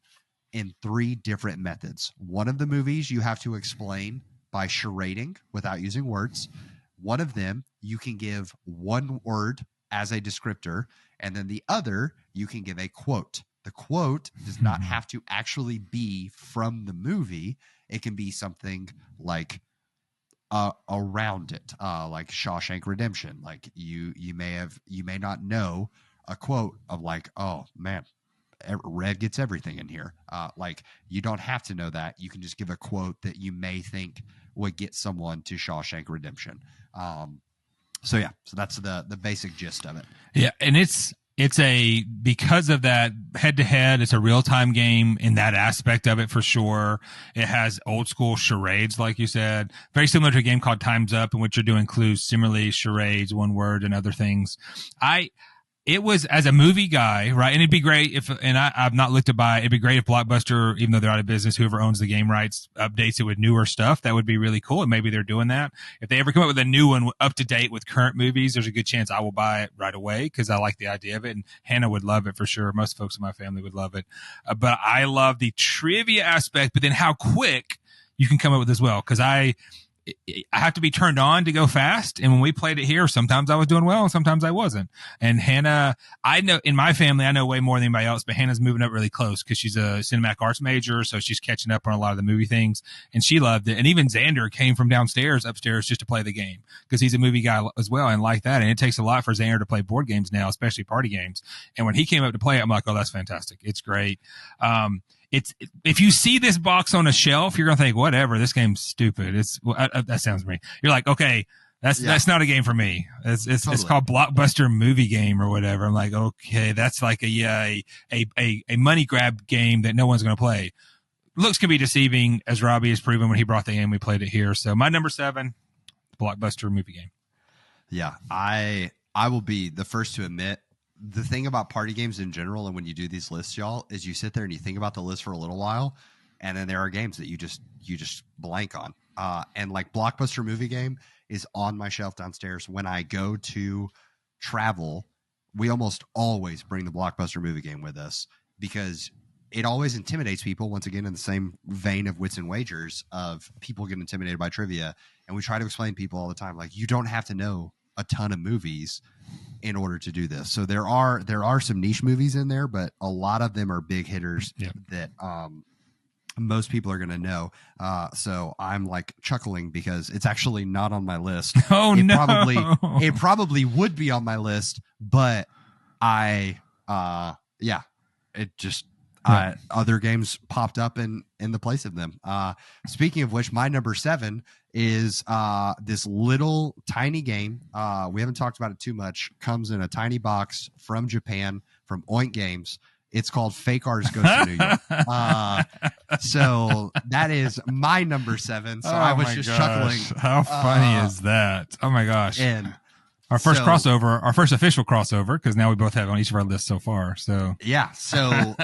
in 3 different methods. One of the movies you have to explain by charading without using words. One of them, you can give one word as a descriptor, and then the other, you can give a quote. The quote does not have to actually be from the movie. It can be something like around it, like Shawshank Redemption. Like you may not know a quote of like, oh man, red gets everything in here. Like you don't have to know that. You can just give a quote that you may think would get someone to Shawshank Redemption. So that's the basic gist of it. Yeah, and it's because of that head to head, it's a real time game in that aspect of it for sure. It has old school charades, like you said, very similar to a game called Time's Up, in which you're doing clues, similarly charades, one word, and other things. It was, as a movie guy, right? And it'd be great I've not looked to buy, it'd be great if Blockbuster, even though they're out of business, whoever owns the game rights, updates it with newer stuff. That would be really cool. And maybe they're doing that. If they ever come up with a new one up to date with current movies, there's a good chance I will buy it right away, because I like the idea of it. And Hannah would love it for sure. Most folks in my family would love it. But I love the trivia aspect, but then how quick you can come up with as well. Because I have to be turned on to go fast. And when we played it here, sometimes I was doing well and sometimes I wasn't. And Hannah, I know in my family, I know way more than anybody else, but Hannah's moving up really close because she's a cinematic arts major. So she's catching up on a lot of the movie things, and she loved it. And even Xander came from upstairs just to play the game, because he's a movie guy as well and like that. And it takes a lot for Xander to play board games now, especially party games. And when he came up to play it, I'm like, oh, that's fantastic. It's great. If you see this box on a shelf, you're going to think, whatever, this game's stupid. That sounds to me. You're like, okay, that's not a game for me. It's called Blockbuster Movie Game or whatever. I'm like, okay, that's like a money grab game that no one's going to play. Looks can be deceiving, as Robbie has proven when he brought the game. We played it here. So my number 7, Blockbuster Movie Game. Yeah, I will be the first to admit, the thing about party games in general, and when you do these lists, y'all, is you sit there and you think about the list for a little while, and then there are games that you just blank on. And like Blockbuster Movie Game is on my shelf downstairs. When I go to travel, we almost always bring the Blockbuster Movie Game with us, because it always intimidates people. Once again, in the same vein of Wits and Wagers, of people get intimidated by trivia, and we try to explain to people all the time, like, you don't have to know a ton of movies in order to do this. So there are some niche movies in there, but a lot of them are big hitters that most people are going to know. So I'm like chuckling because it's actually not on my list. Oh, It probably would be on my list, but Yeah, it just Right. other games popped up in the place of them. Speaking of which, my number 7 is this little tiny game. We haven't talked about it too much. Comes in a tiny box from Japan from Oink Games. It's called Fake Artist Goes to New York. So that is my number 7. So I was just chuckling. How funny is that? Oh my gosh. And our first crossover, our first official crossover, because now we both have on each of our lists so far. So yeah, so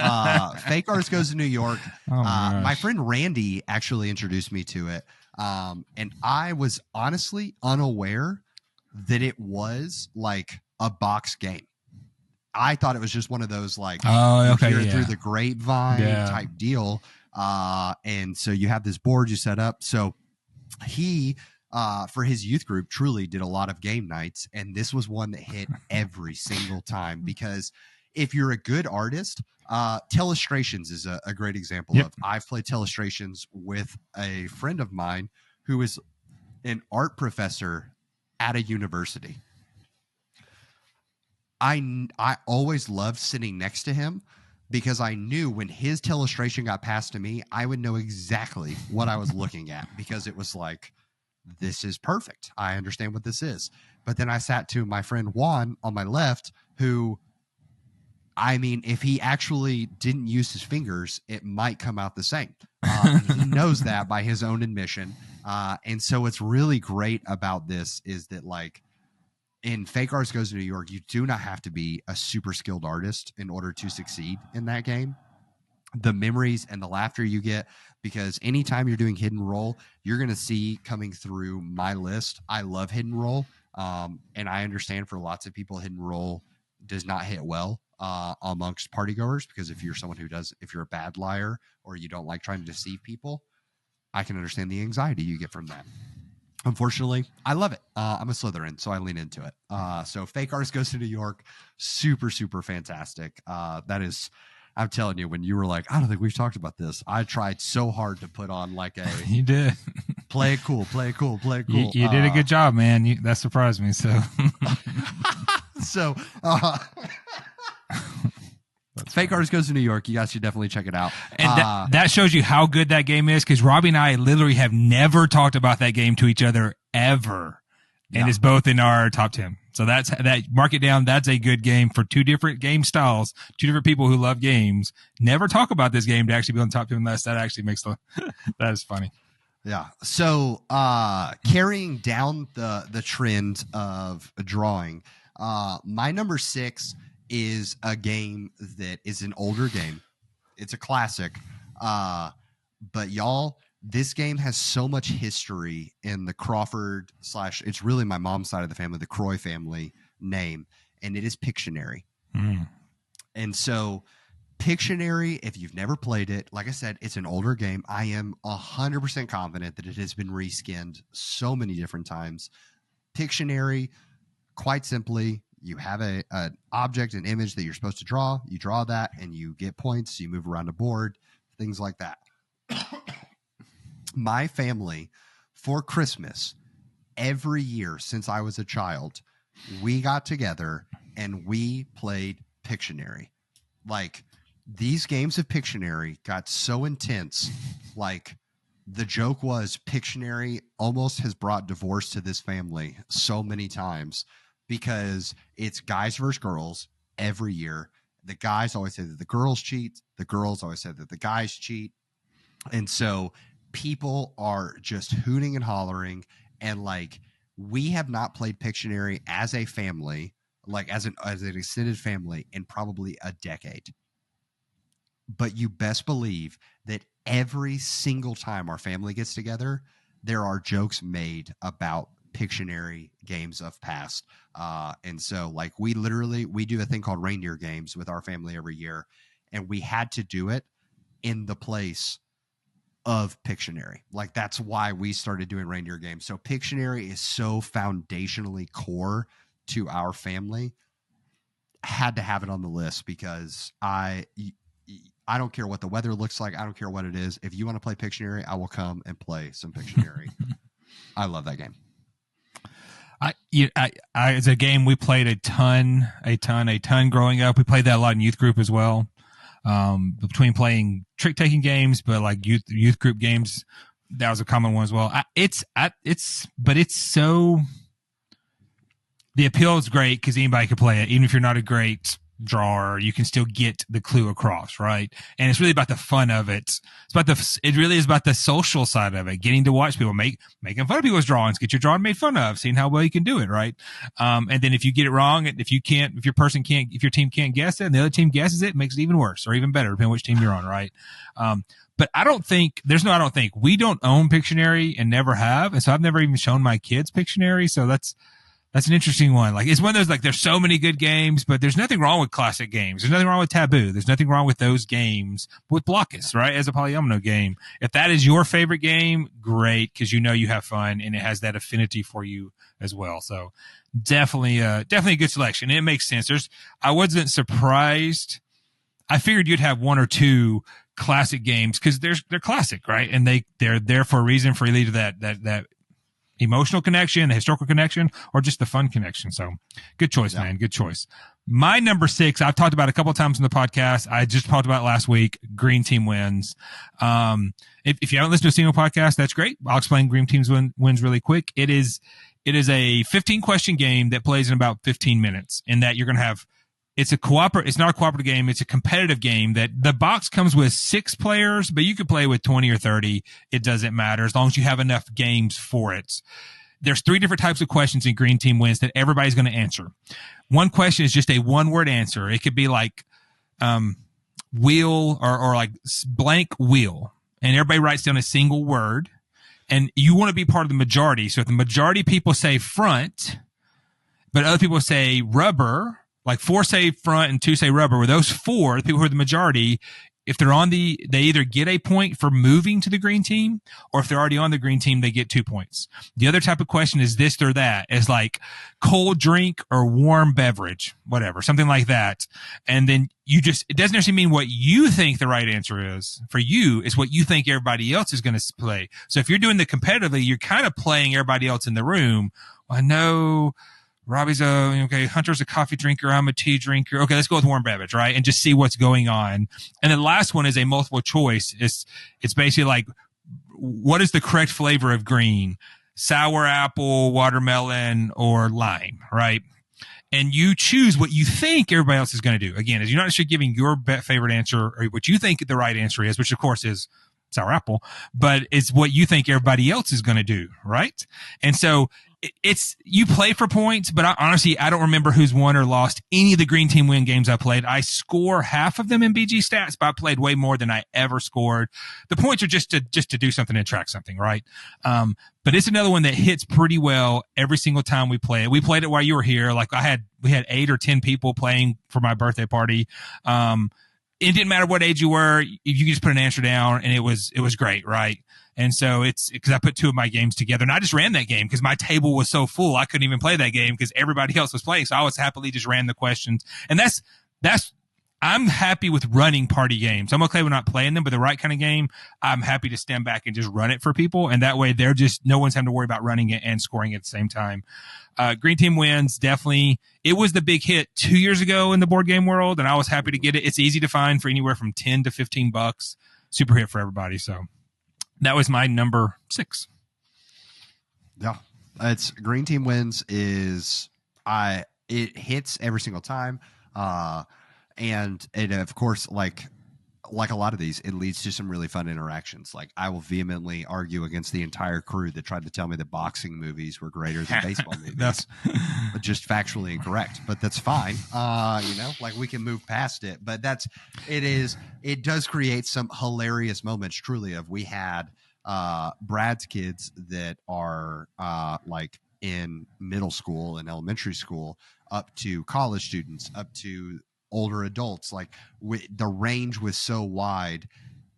Fake Artist Goes to New York. My friend Randy actually introduced me to it, and I was honestly unaware that it was like a box game. I thought it was just one of those like through the grapevine type deal, and so you have this board you set up. So he. For his youth group, truly did a lot of game nights, and this was one that hit every single time. Because if you're a good artist, Telestrations is a great example of. I've played Telestrations with a friend of mine who is an art professor at a university. I always loved sitting next to him because I knew when his Telestration got passed to me, I would know exactly what I was looking at, because it was like, this is perfect. I understand what this is. But then I sat to my friend Juan on my left, who, I mean, if he actually didn't use his fingers, it might come out the same. He knows that by his own admission. And so what's really great about this is that, like, in Fake Artist Goes to New York, you do not have to be a super skilled artist in order to succeed in that game. The memories and the laughter you get, because anytime you're doing hidden roll, you're going to see coming through my list. I love hidden roll. And I understand for lots of people, hidden roll does not hit well amongst partygoers, because if you're someone if you're a bad liar or you don't like trying to deceive people, I can understand the anxiety you get from that. Unfortunately, I love it. I'm a Slytherin, so I lean into it. So Fake Artist Goes to New York, super, super fantastic. That is... I'm telling you, when you were like, I don't think we've talked about this, I tried so hard to put on like a... You did. Play it cool, play it cool, play it cool. You did a good job, man. That surprised me, so... Fake Artist Goes to New York. You guys should definitely check it out. And that shows you how good that game is, because Robbie and I literally have never talked about that game to each other ever. And it's both in our top 10. So mark it down. That's a good game for two different game styles, two different people who love games. Never talk about this game to actually be on the top 10 list. That actually makes that is funny. Yeah. So, carrying down the trend of drawing, my number 6 is a game that is an older game. It's a classic. But y'all, this game has so much history in the Crawford / it's really my mom's side of the family, the Croy family name, and it is Pictionary. And so Pictionary, if you've never played it, like I said, it's an older game. I am 100% confident that it has been reskinned so many different times. Pictionary, quite simply, you have an object, an image that you're supposed to draw. You draw that and you get points. You move around a board, things like that. My family, for Christmas, every year since I was a child, we got together and we played Pictionary. Like, these games of Pictionary got so intense. Like, the joke was Pictionary almost has brought divorce to this family so many times, because it's guys versus girls every year. The guys always say that the girls cheat. The girls always say that the guys cheat. And so people are just hooting and hollering. And like, we have not played Pictionary as a family, like as an extended family, in probably a decade. But you best believe that every single time our family gets together, there are jokes made about Pictionary games of past. And so like, we do a thing called reindeer games with our family every year. And we had to do it in the place of Pictionary. Like, that's why we started doing reindeer games. So Pictionary is so foundationally core to our family. Had to have it on the list, because I don't care what the weather looks like. I don't care what it is. If you want to play Pictionary, I will come and play some Pictionary. I love that game. It's a game we played a ton growing up. We played that a lot in youth group as well. Between playing trick taking games, but like youth group games, that was a common one as well. The appeal is great because anybody can play it, even if you're not a great drawer, you can still get the clue across, right? And it's really about the fun of it. It really is about the social side of it, getting to watch people making fun of people's drawings, get your drawing made fun of, seeing how well you can do it, right? And then if you get it wrong, if your team can't guess it and the other team guesses it, it makes it even worse or even better, depending on which team you're on, right? But I don't think we don't own Pictionary and never have. And so I've never even shown my kids Pictionary. So that's an interesting one. Like, it's one of those, like, there's so many good games, but there's nothing wrong with classic games. There's nothing wrong with Taboo. There's nothing wrong with those games with Blockus, right? As a polyomino game. If that is your favorite game, great, because you know you have fun and it has that affinity for you as well. So definitely a good selection. And it makes sense. I wasn't surprised. I figured you'd have one or two classic games because they're classic, right? And they're there for a reason, for either that emotional connection, the historical connection, or just the fun connection. So good choice, man. Good choice. My number 6, I've talked about a couple of times in the podcast. I just talked about it last week. Green Team Wins. If you haven't listened to a single podcast, that's great. I'll explain Green Team's wins really quick. It is a 15 question game that plays in about 15 minutes, in that you're going to have, it's not a cooperative game. It's a competitive game that the box comes with 6 players, but you could play with 20 or 30. It doesn't matter as long as you have enough games for it. There's 3 different types of questions in Green Team Wins that everybody's going to answer. One question is just a one-word answer. It could be like, wheel or like blank wheel. And everybody writes down a single word, and you want to be part of the majority. So if the majority of people say front, but other people say rubber, like 4 say front and 2 say rubber, where those 4, the people who are the majority, if they're they either get a point for moving to the green team, or if they're already on the green team, they get 2 points. The other type of question is this or that, is like cold drink or warm beverage, whatever, something like that. And then it doesn't necessarily mean what you think the right answer is. For you, it's what you think everybody else is going to play. So if you're doing the competitively, you're kind of playing everybody else in the room. I know Robbie's Hunter's a coffee drinker. I'm a tea drinker. Okay, let's go with warm beverage, right? And just see what's going on. And the last one is a multiple choice. It's basically like, what is the correct flavor of green? Sour apple, watermelon, or lime, right? And you choose what you think everybody else is going to do. Again, you're not necessarily giving your favorite answer or what you think the right answer is, which of course is sour apple, but it's what you think everybody else is going to do, right? And so you play for points, but honestly, I don't remember who's won or lost any of the Green Team Win games I played. I score half of them in BG stats, but I played way more than I ever scored. The points are just to do something and track something, right? But it's another one that hits pretty well every single time we play it. We played it while you were here. Like we had 8 or 10 people playing for my birthday party. It didn't matter what age you were. You could just put an answer down and it was great, right? And so it's because I put 2 of my games together, and I just ran that game because my table was so full. I couldn't even play that game because everybody else was playing. So I was happily just ran the questions. And I'm happy with running party games. I'm okay with not playing them, but the right kind of game, I'm happy to stand back and just run it for people. And that way no one's having to worry about running it and scoring it at the same time. Green Team Wins, definitely. It was the big hit 2 years ago in the board game world, and I was happy to get it. It's easy to find for anywhere from $10 to $15. Super hit for everybody. So that was my number 6. Yeah, it's Green Team Wins it hits every single time, and it of course like a lot of these, it leads to some really fun interactions. Like, I will vehemently argue against the entire crew that tried to tell me that boxing movies were greater than baseball movies. But just factually incorrect, but that's fine. Like, we can move past it, but it does create some hilarious moments, truly, we had Brad's kids that are like in middle school and elementary school, up to college students, up to older adults. Like, the range was so wide,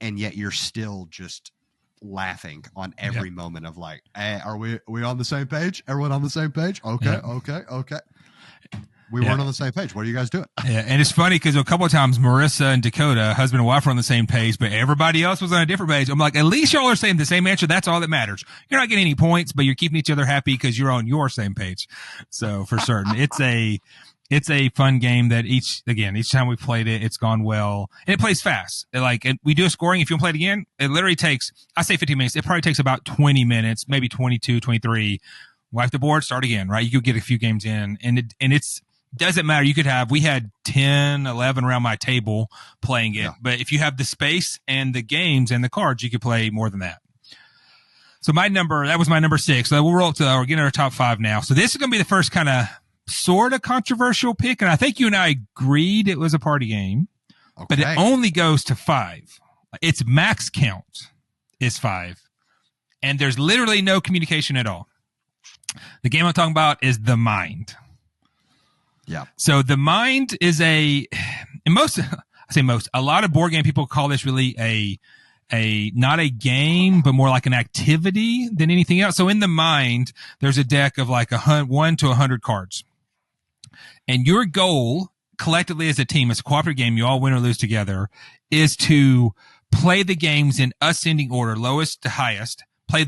and yet you're still just laughing on every moment of like, hey, are we on the same page? Everyone on the same page? Okay. We weren't on the same page. What are you guys doing? Yeah, and it's funny because a couple of times Marissa and Dakota, husband and wife, were on the same page, but everybody else was on a different page. I'm like, at least y'all are saying the same answer. That's all that matters. You're not getting any points, but you're keeping each other happy because you're on your same page. So for certain, it's a fun game that each time we played it, it's gone well, and it plays fast. We do a scoring. If you want to play it again, it literally takes, I say 15 minutes. It probably takes about 20 minutes, maybe 22, 23. Wipe the board, start again, right? You could get a few games in, and it's doesn't matter. We had 10, 11 around my table playing it, but if you have the space and the games and the cards, you could play more than that. So that was my number 6. So we'll roll up we're getting our top 5 now. So this is going to be the first kind of sort of controversial pick. And I think you and I agreed it was a party game, but it only goes to 5. Its max count is 5. And there's literally no communication at all. The game I'm talking about is The Mind. Yeah. So The Mind is a lot of board game people call this really a not a game, but more like an activity than anything else. So in The Mind, there's a deck of like 1 to 100 cards. And your goal collectively as a team, as a cooperative game, you all win or lose together, is to play the games in ascending order, lowest to highest, play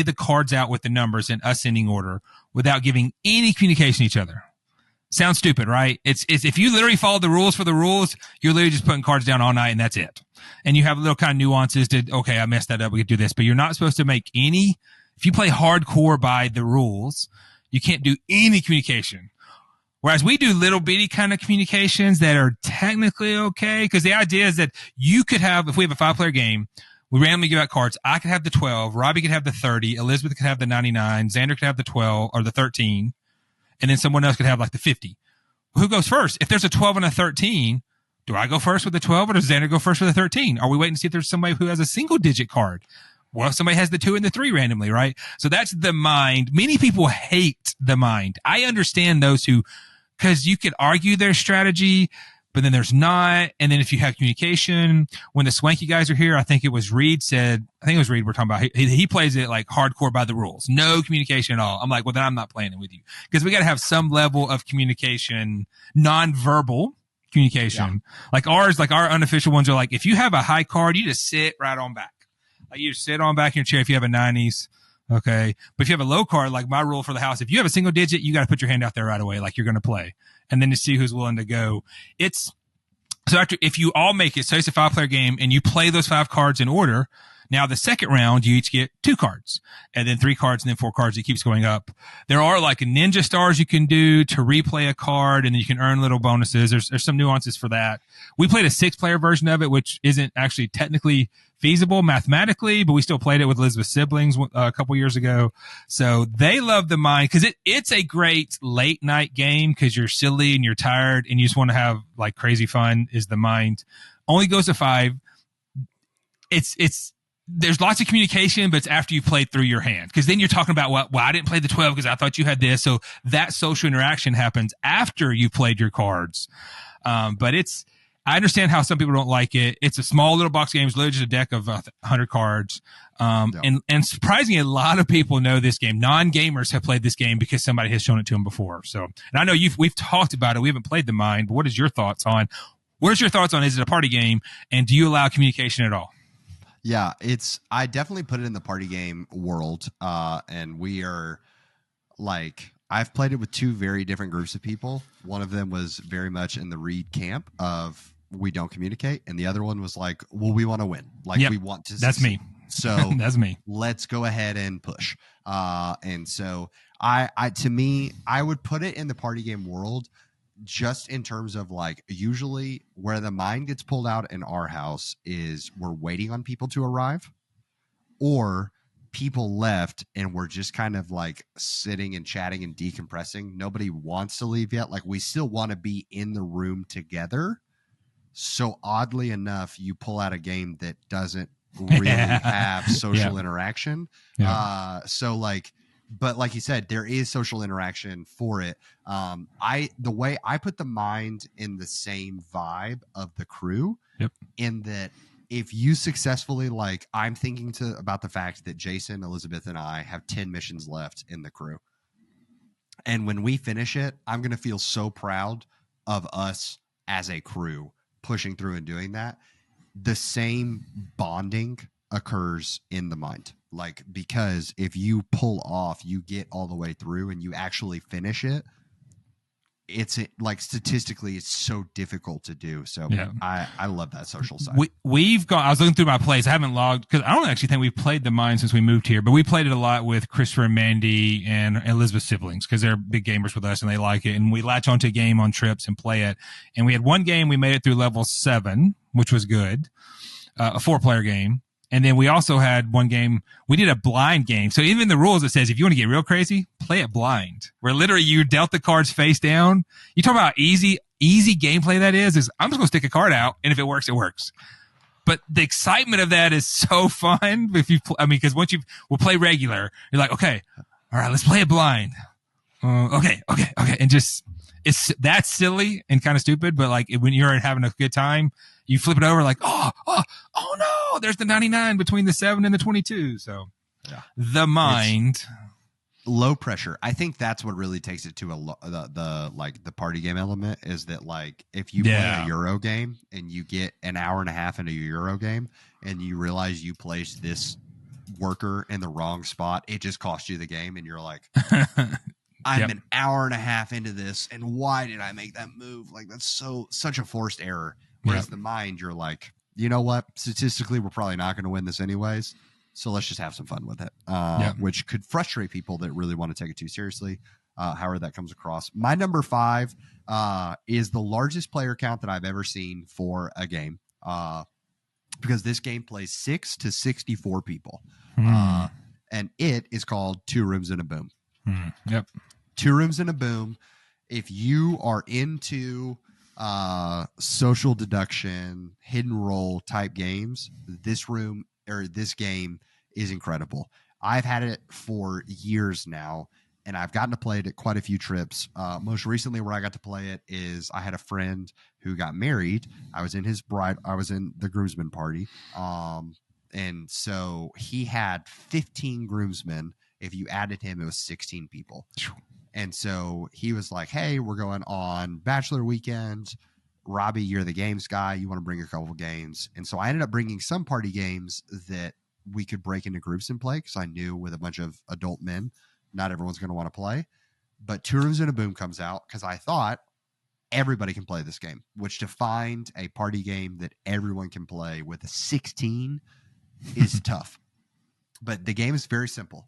the cards out with the numbers in ascending order without giving any communication to each other. Sounds stupid, right? It's if you literally follow the rules for the rules, you're literally just putting cards down all night and that's it. And you have little kind of nuances to, okay, I messed that up. We could do this, but you're not supposed to make if you play hardcore by the rules, you can't do any communication. Whereas we do little bitty kind of communications that are technically okay. Cause the idea is that you could have, if we have a 5-player game, we randomly give out cards. I could have the 12, Robbie could have the 30, Elizabeth could have the 99, Xander could have the 12 or the 13. And then someone else could have like the 50. Who goes first? If there's a 12 and a 13, do I go first with the 12 or does Xander go first with the 13? Are we waiting to see if there's somebody who has a single digit card? Well, somebody has the 2 and the 3 randomly, right? So that's The Mind. Many people hate The Mind. I understand those because you could argue their strategy, but then there's not. And then if you have communication, when the Swanky guys are here, I think it was Reed we're talking about, he plays it like hardcore by the rules. No communication at all. I'm like, well, then I'm not playing it with you because we got to have some level of communication, non-verbal communication. Yeah. Like our unofficial ones are like, if you have a high card, you just sit right on back. Like you just sit on back in your chair if you have a 90s. Okay. But if you have a low card, like my rule for the house, if you have a single digit, you got to put your hand out there right away. Like you're going to play and then to see who's willing to go. If you all make it, so it's a 5-player game and you play those 5 cards in order. Now the second round, you each get 2 cards and then 3 cards and then 4 cards. It keeps going up. There are like ninja stars you can do to replay a card and then you can earn little bonuses. There's some nuances for that. We played a 6-player version of it, which isn't actually technically feasible mathematically, but we still played it with Elizabeth's siblings a couple years ago. So they love The Mind because it's a great late night game because you're silly and you're tired and you just want to have like crazy fun. Is The Mind. Only goes to 5. There's lots of communication, but it's after you played through your hand. Because then you're talking about, well, I didn't play the 12 because I thought you had this. So that social interaction happens after you played your cards. But I understand how some people don't like it. It's a small little box game. It's literally just a deck of 100 cards. And surprisingly, a lot of people know this game. Non-gamers have played this game because somebody has shown it to them before. So, and I know we've talked about it. We haven't played The Mind, but what is your thoughts on, is it a party game? And do you allow communication at all? Yeah, I definitely put it in the party game world. And we are I've played it with 2 very different groups of people. One of them was very much in the Reed camp of we don't communicate. And the other one was like, well, we want to win. We want to. That's me. So that's me. Let's go ahead and push. And so I would put it in the party game world just in terms of usually where The Mind gets pulled out in our house is we're waiting on people to arrive or people left and we're just kind of sitting and chatting and decompressing. Nobody wants to leave yet. We still want to be in the room together. So oddly enough, you pull out a game that doesn't really have social interaction. Yeah. But like you said, there is social interaction for it. The way I put The Mind in the same vibe of the crew, in that if you successfully, I'm thinking about the fact that Jason, Elizabeth, and I have 10 missions left in the crew. And when we finish it, I'm going to feel so proud of us as a crew pushing through and doing that. The same bonding occurs in the mind. Like, because if you pull off, you get all the way through and you actually finish it, it's like statistically it's so difficult to do. So Yeah. I love that social side. We've gone, I was looking through my plays. I haven't logged because I don't actually think we've played the mine since we moved here, but we played it a lot with Christopher and Mandy and Elizabeth's siblings because they're big gamers with us and they like it. And we latch onto a game on trips and play it. And we had one game, we made it through level 7, which was good. A 4-player game. And then we also had one game, we did a blind game. So even the rules, it says if you want to get real crazy, play it blind. Where literally you dealt the cards face down. You talk about easy gameplay that is I'm just going to stick a card out, and if it works, it works. But the excitement of that is so fun. Because once we'll play regular, you're like, okay, all right, let's play it blind. Okay. And just, that's silly and kind of stupid, but like when you're having a good time, you flip it over like, oh no, there's the 99 between the 7 and the 22. So yeah. The mind. It's low pressure. I think that's what really takes it to the party game element is that like if you play a Euro game and you get an hour and a half into your Euro game and you realize you placed this worker in the wrong spot, it just cost you the game and you're like, I'm an hour and a half into this and why did I make that move? Like that's such a forced error. Whereas the mind, you're like, you know what? Statistically, we're probably not going to win this anyways. So let's just have some fun with it, which could frustrate people that really want to take it too seriously. However that comes across. My number 5 is the largest player count that I've ever seen for a game because this game plays 6 to 64 people. And it is called 2 Rooms and a Boom. Yep. 2 Rooms and a Boom. If you are into social deduction, hidden role type games, this game is incredible. I've had it for years now, and I've gotten to play it at quite a few trips. Most recently, where I got to play it is I had a friend who got married. I was in the groomsmen party, and so he had 15 groomsmen. If you added him, it was 16 people. And so he was like, hey, we're going on bachelor weekend. Robbie, you're the games guy. You want to bring a couple of games. And so I ended up bringing some party games that we could break into groups and play because I knew with a bunch of adult men, not everyone's going to want to play. But 2 Rooms and a Boom comes out because I thought everybody can play this game, which to find a party game that everyone can play with a 16 is tough. But the game is very simple.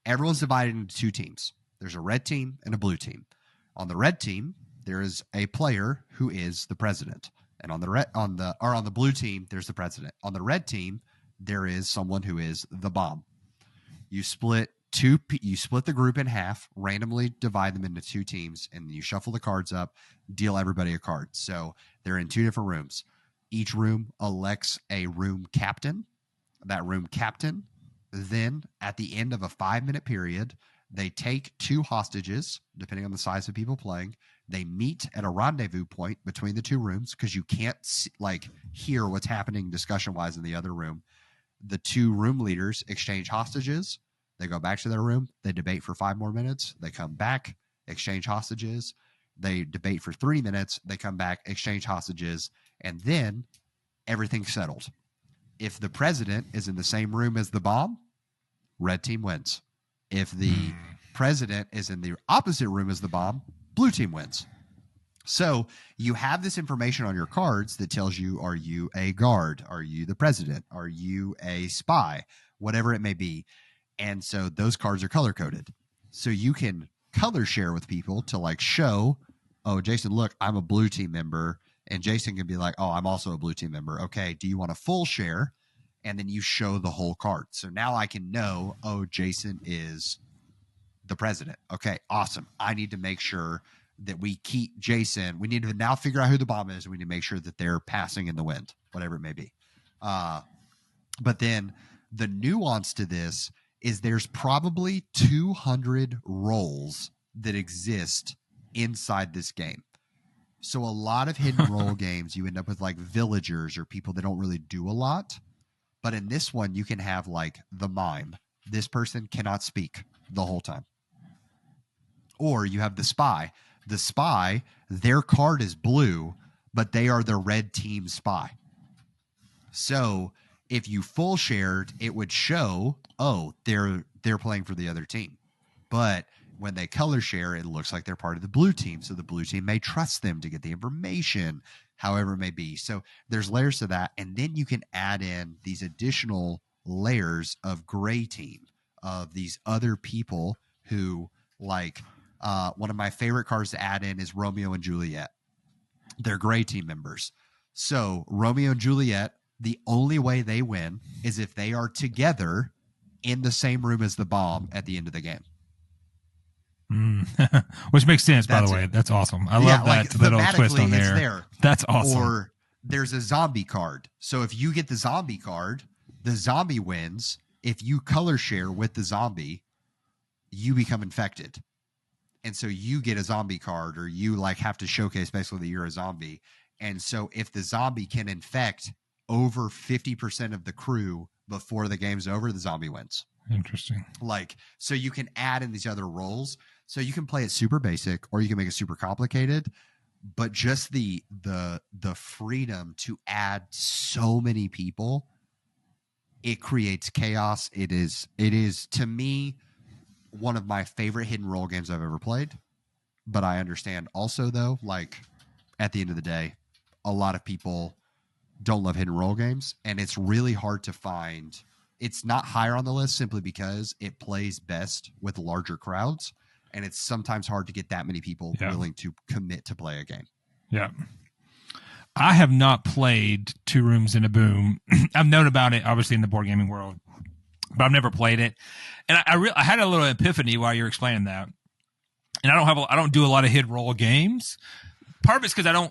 Everyone's divided into 2 teams. There's a red team and a blue team. On the red team, there is a player who is the president, and on the blue team, there's the president. On the red team, there is someone who is the bomb. You split the group in half, randomly divide them into 2 teams, and you shuffle the cards up, deal everybody a card. So they're in 2 different rooms. Each room elects a room captain. That room captain, then at the end of a 5-minute period, they take 2 hostages, depending on the size of people playing. They meet at a rendezvous point between the 2 rooms because you can't hear what's happening discussion-wise in the other room. The 2 room leaders exchange hostages. They go back to their room. They debate for 5 more minutes. They come back, exchange hostages. They debate for 3 minutes. They come back, exchange hostages, and then everything's settled. If the president is in the same room as the bomb, red team wins. If the president is in the opposite room as the bomb, blue team wins. So you have this information on your cards that tells you, are you a guard? Are you the president? Are you a spy? Whatever it may be. And so those cards are color coded. So you can color share with people to show, oh, Jason, look, I'm a blue team member. And Jason can be like, oh, I'm also a blue team member. Okay, do you want a full share? And then you show the whole card. So now I can know, oh, Jason is the president. Okay, awesome. I need to make sure that we keep Jason. We need to now figure out who the bomb is. And we need to make sure that they're passing in the wind, whatever it may be. But then the nuance to this is there's probably 200 roles that exist inside this game. So a lot of hidden role games, you end up with villagers or people that don't really do a lot. But in this one, you can have the mime. This person cannot speak the whole time. Or you have the spy. The spy, their card is blue, but they are the red team spy. So if you full shared, it would show, oh, they're playing for the other team. But when they color share, it looks like they're part of the blue team. So the blue team may trust them to get the information, however it may be. So there's layers to that. And then you can add in these additional layers of gray team, of these other people who, like, one of my favorite cards to add in is Romeo and Juliet. They're gray team members. So Romeo and Juliet, the only way they win is if they are together in the same room as the bomb at the end of the game. Which makes sense, by the way. That's awesome. I love that little twist on there. That's awesome. Or there's a zombie card. So if you get the zombie card, the zombie wins. If you color share with the zombie, you become infected. And so you get a zombie card, or you like have to showcase basically that you're a zombie. And so if the zombie can infect over 50% of the crew before the game's over, the zombie wins. Interesting. Like, so you can add in these other roles. So you can play it super basic, or you can make it super complicated, but just the freedom to add so many people, it creates chaos. It is to me one of my favorite hidden role games I've ever played. But I understand also, though, like, at the end of the day, a lot of people don't love hidden role games, and it's really hard to find. It's not higher on the list simply because it plays best with larger crowds, and it's sometimes hard to get that many people willing to commit to play a game. Yeah. I have not played Two Rooms and a Boom. I've known about it, obviously, in the board gaming world, but I've never played it. And I had a little epiphany while you were explaining that. And I don't do a lot of hidden role games. Part of it's because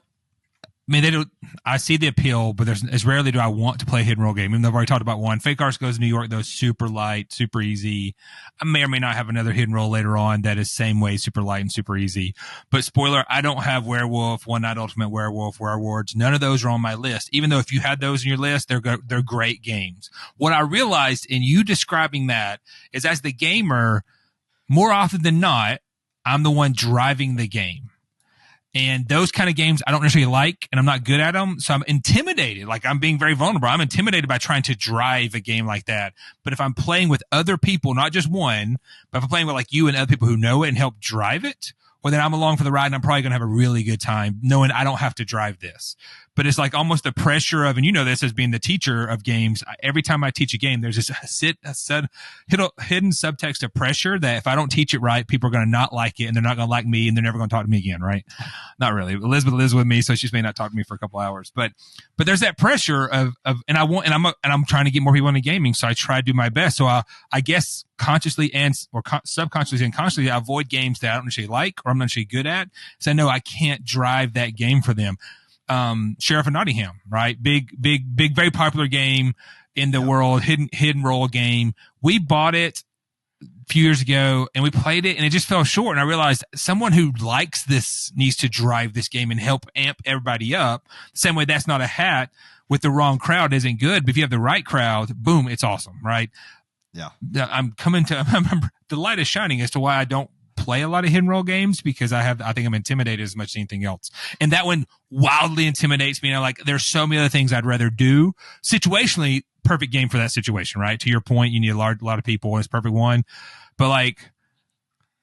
I see the appeal, but as rarely do I want to play a hidden role game. Even though I've already talked about one. Fake Arts Goes to New York, though, super light, super easy. I may or may not have another hidden role later on that is same way, super light and super easy. But spoiler, I don't have Werewolf, One Night Ultimate Werewolf, Werewolves. None of those are on my list. Even though if you had those in your list, they're great games. What I realized in you describing that is, as the gamer, more often than not, I'm the one driving the game. And those kind of games I don't necessarily like, and I'm not good at them. So I'm intimidated. Like, I'm being very vulnerable. I'm intimidated by trying to drive a game like that. But if I'm playing with other people, not just one, but if I'm playing with like you and other people who know it and help drive it, well, then I'm along for the ride, and I'm probably going to have a really good time knowing I don't have to drive this. But it's like almost the pressure of, and you know this as being the teacher of games, every time I teach a game, there's this hidden subtext of pressure that if I don't teach it right, people are going to not like it, and they're not going to like me, and they're never going to talk to me again, right? Not really. Elizabeth lives with me, so she may not talk to me for a couple hours. But there's that pressure of I'm trying to get more people into gaming, so I try to do my best. So I guess consciously or subconsciously and consciously, I avoid games that I don't necessarily like or I'm not necessarily good at. So I know I can't drive that game for them. Sheriff of Nottingham, right? Big, very popular game in the world, hidden role game. We bought it a few years ago and we played it and it just fell short. And I realized someone who likes this needs to drive this game and help amp everybody up. The same way that's not a hat with the wrong crowd isn't good, but if you have the right crowd, boom, it's awesome, right? Yeah. I'm the light is shining as to why I don't play a lot of hidden role games, because I think I'm intimidated as much as anything else. And that one wildly intimidates me. And like, there's so many other things I'd rather do. Situationally, perfect game for that situation, right? To your point, you need a lot of people and it's perfect one. But like,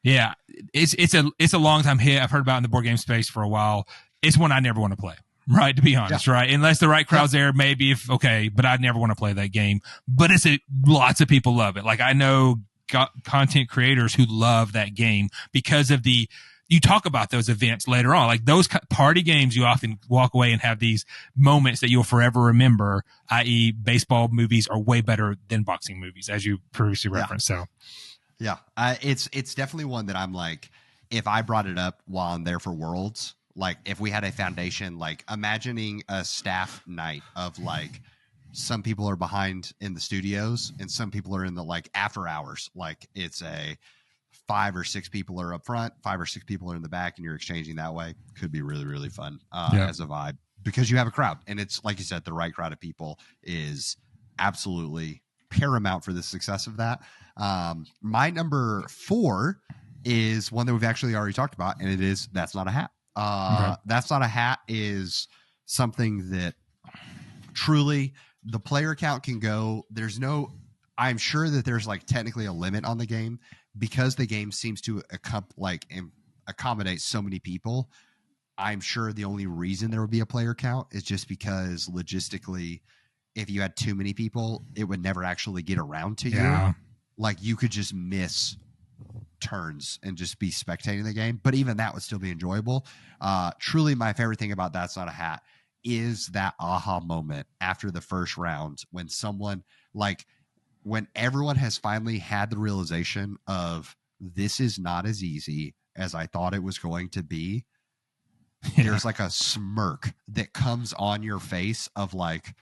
yeah, it's a long time hit. I've heard about it in the board game space for a while. It's one I never want to play. Right, to be honest, right? Unless the right crowd's there, maybe but I'd never want to play that game. But lots of people love it. Like, I know content creators who love that game because of you talk about those events later on, like those party games, you often walk away and have these moments that you'll forever remember, i.e. baseball movies are way better than boxing movies, as you previously referenced. So yeah, it's definitely one that I'm like, if I brought it up while I'm there for Worlds, like if we had a foundation, like imagining a staff night of like, some people are behind in the studios and some people are in the like after hours. Like it's a 5 or 6 people are up front, 5 or 6 people are in the back, and you're exchanging that way. Could be really, really fun as a vibe, because you have a crowd, and it's like you said, the right crowd of people is absolutely paramount for the success of that. My number 4 is one that we've actually already talked about, and it is That's Not a Hat. Okay. That's Not a Hat is something that truly the player count can go. I'm sure that there's like technically a limit on the game because the game seems to accommodate so many people. I'm sure the only reason there would be a player count is just because logistically, if you had too many people, it would never actually get around to you. Like you could just miss turns and just be spectating the game. But even that would still be enjoyable. Truly my favorite thing about That's Not a Hat is that aha moment after the first round when when everyone has finally had the realization of this is not as easy as I thought it was going to be. Yeah. There's like a smirk that comes on your face of like,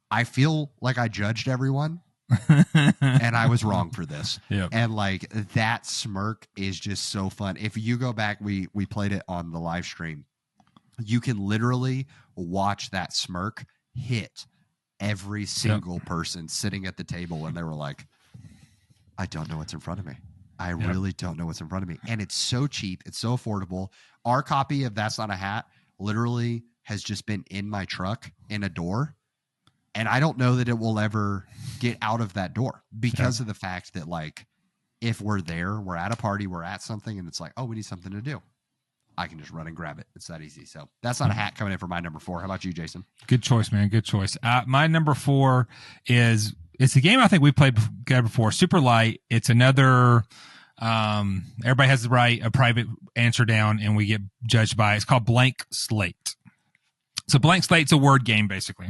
I feel like I judged everyone and I was wrong for this. Yep. And like that smirk is just so fun. If you go back, we played it on the live stream. You can literally watch that smirk hit every single person sitting at the table. And they were like, I don't know what's in front of me. I really don't know what's in front of me. And it's so cheap. It's so affordable. Our copy of That's Not a Hat literally has just been in my truck in a door. And I don't know that it will ever get out of that door because of the fact that like, if we're there, we're at a party, we're at something and it's like, oh, we need something to do. I can just run and grab it. It's that easy. So That's Not a Hat coming in for my number 4. How about you, Jason? Good choice, man. Good choice. My number 4 it's a game I think we played before. Super light. It's another, everybody has to write a private answer down and we get judged by it. It's called Blank Slate. So Blank Slate's a word game basically.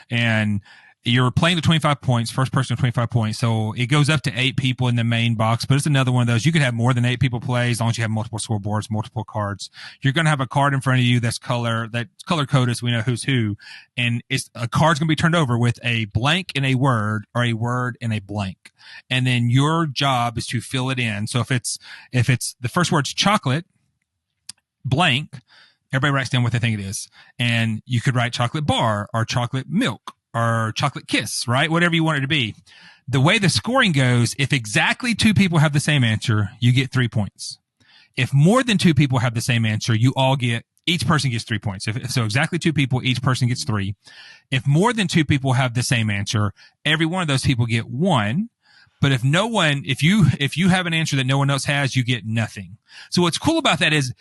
And you're playing to 25 points, first person to 25 points. So it goes up to 8 people in the main box, but it's another one of those. You could have more than 8 people play as long as you have multiple scoreboards, multiple cards. You're going to have a card in front of you that's color coded so we know who's who. And a card's going to be turned over with a blank and a word or a word and a blank. And then your job is to fill it in. So if it's the first word's chocolate, blank, everybody writes down what they think it is. And you could write chocolate bar or chocolate milk or chocolate kiss, right? Whatever you want it to be. The way the scoring goes, if exactly 2 people have the same answer, you get 3 points. If more than 2 people have the same answer, each person gets 3 points. So exactly 2 people, each person gets 3. If more than 2 people have the same answer, every one of those people get 1. But if you have an answer that no one else has, you get nothing. So what's cool about that is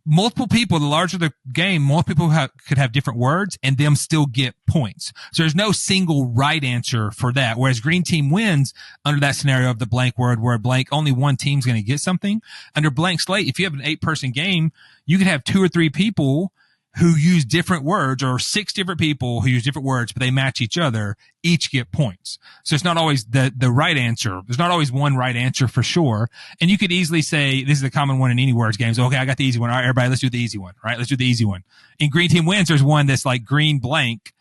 multiple people, the larger the game, more people could have different words and them still get points. So there's no single right answer for that. Whereas green team wins under that scenario of the blank word where blank, only one team's going to get something. Under Blank Slate, if you have an 8-person game, you could have 2 or 3 people who use different words or 6 different people who use different words, but they match each other, each get points. So it's not always the right answer. There's not always one right answer for sure. And you could easily say, this is a common one in any words games. Okay, I got the easy one. All right, everybody, let's do the easy one, right? Let's do the easy one. In Green Team Wins, there's one that's like green blank.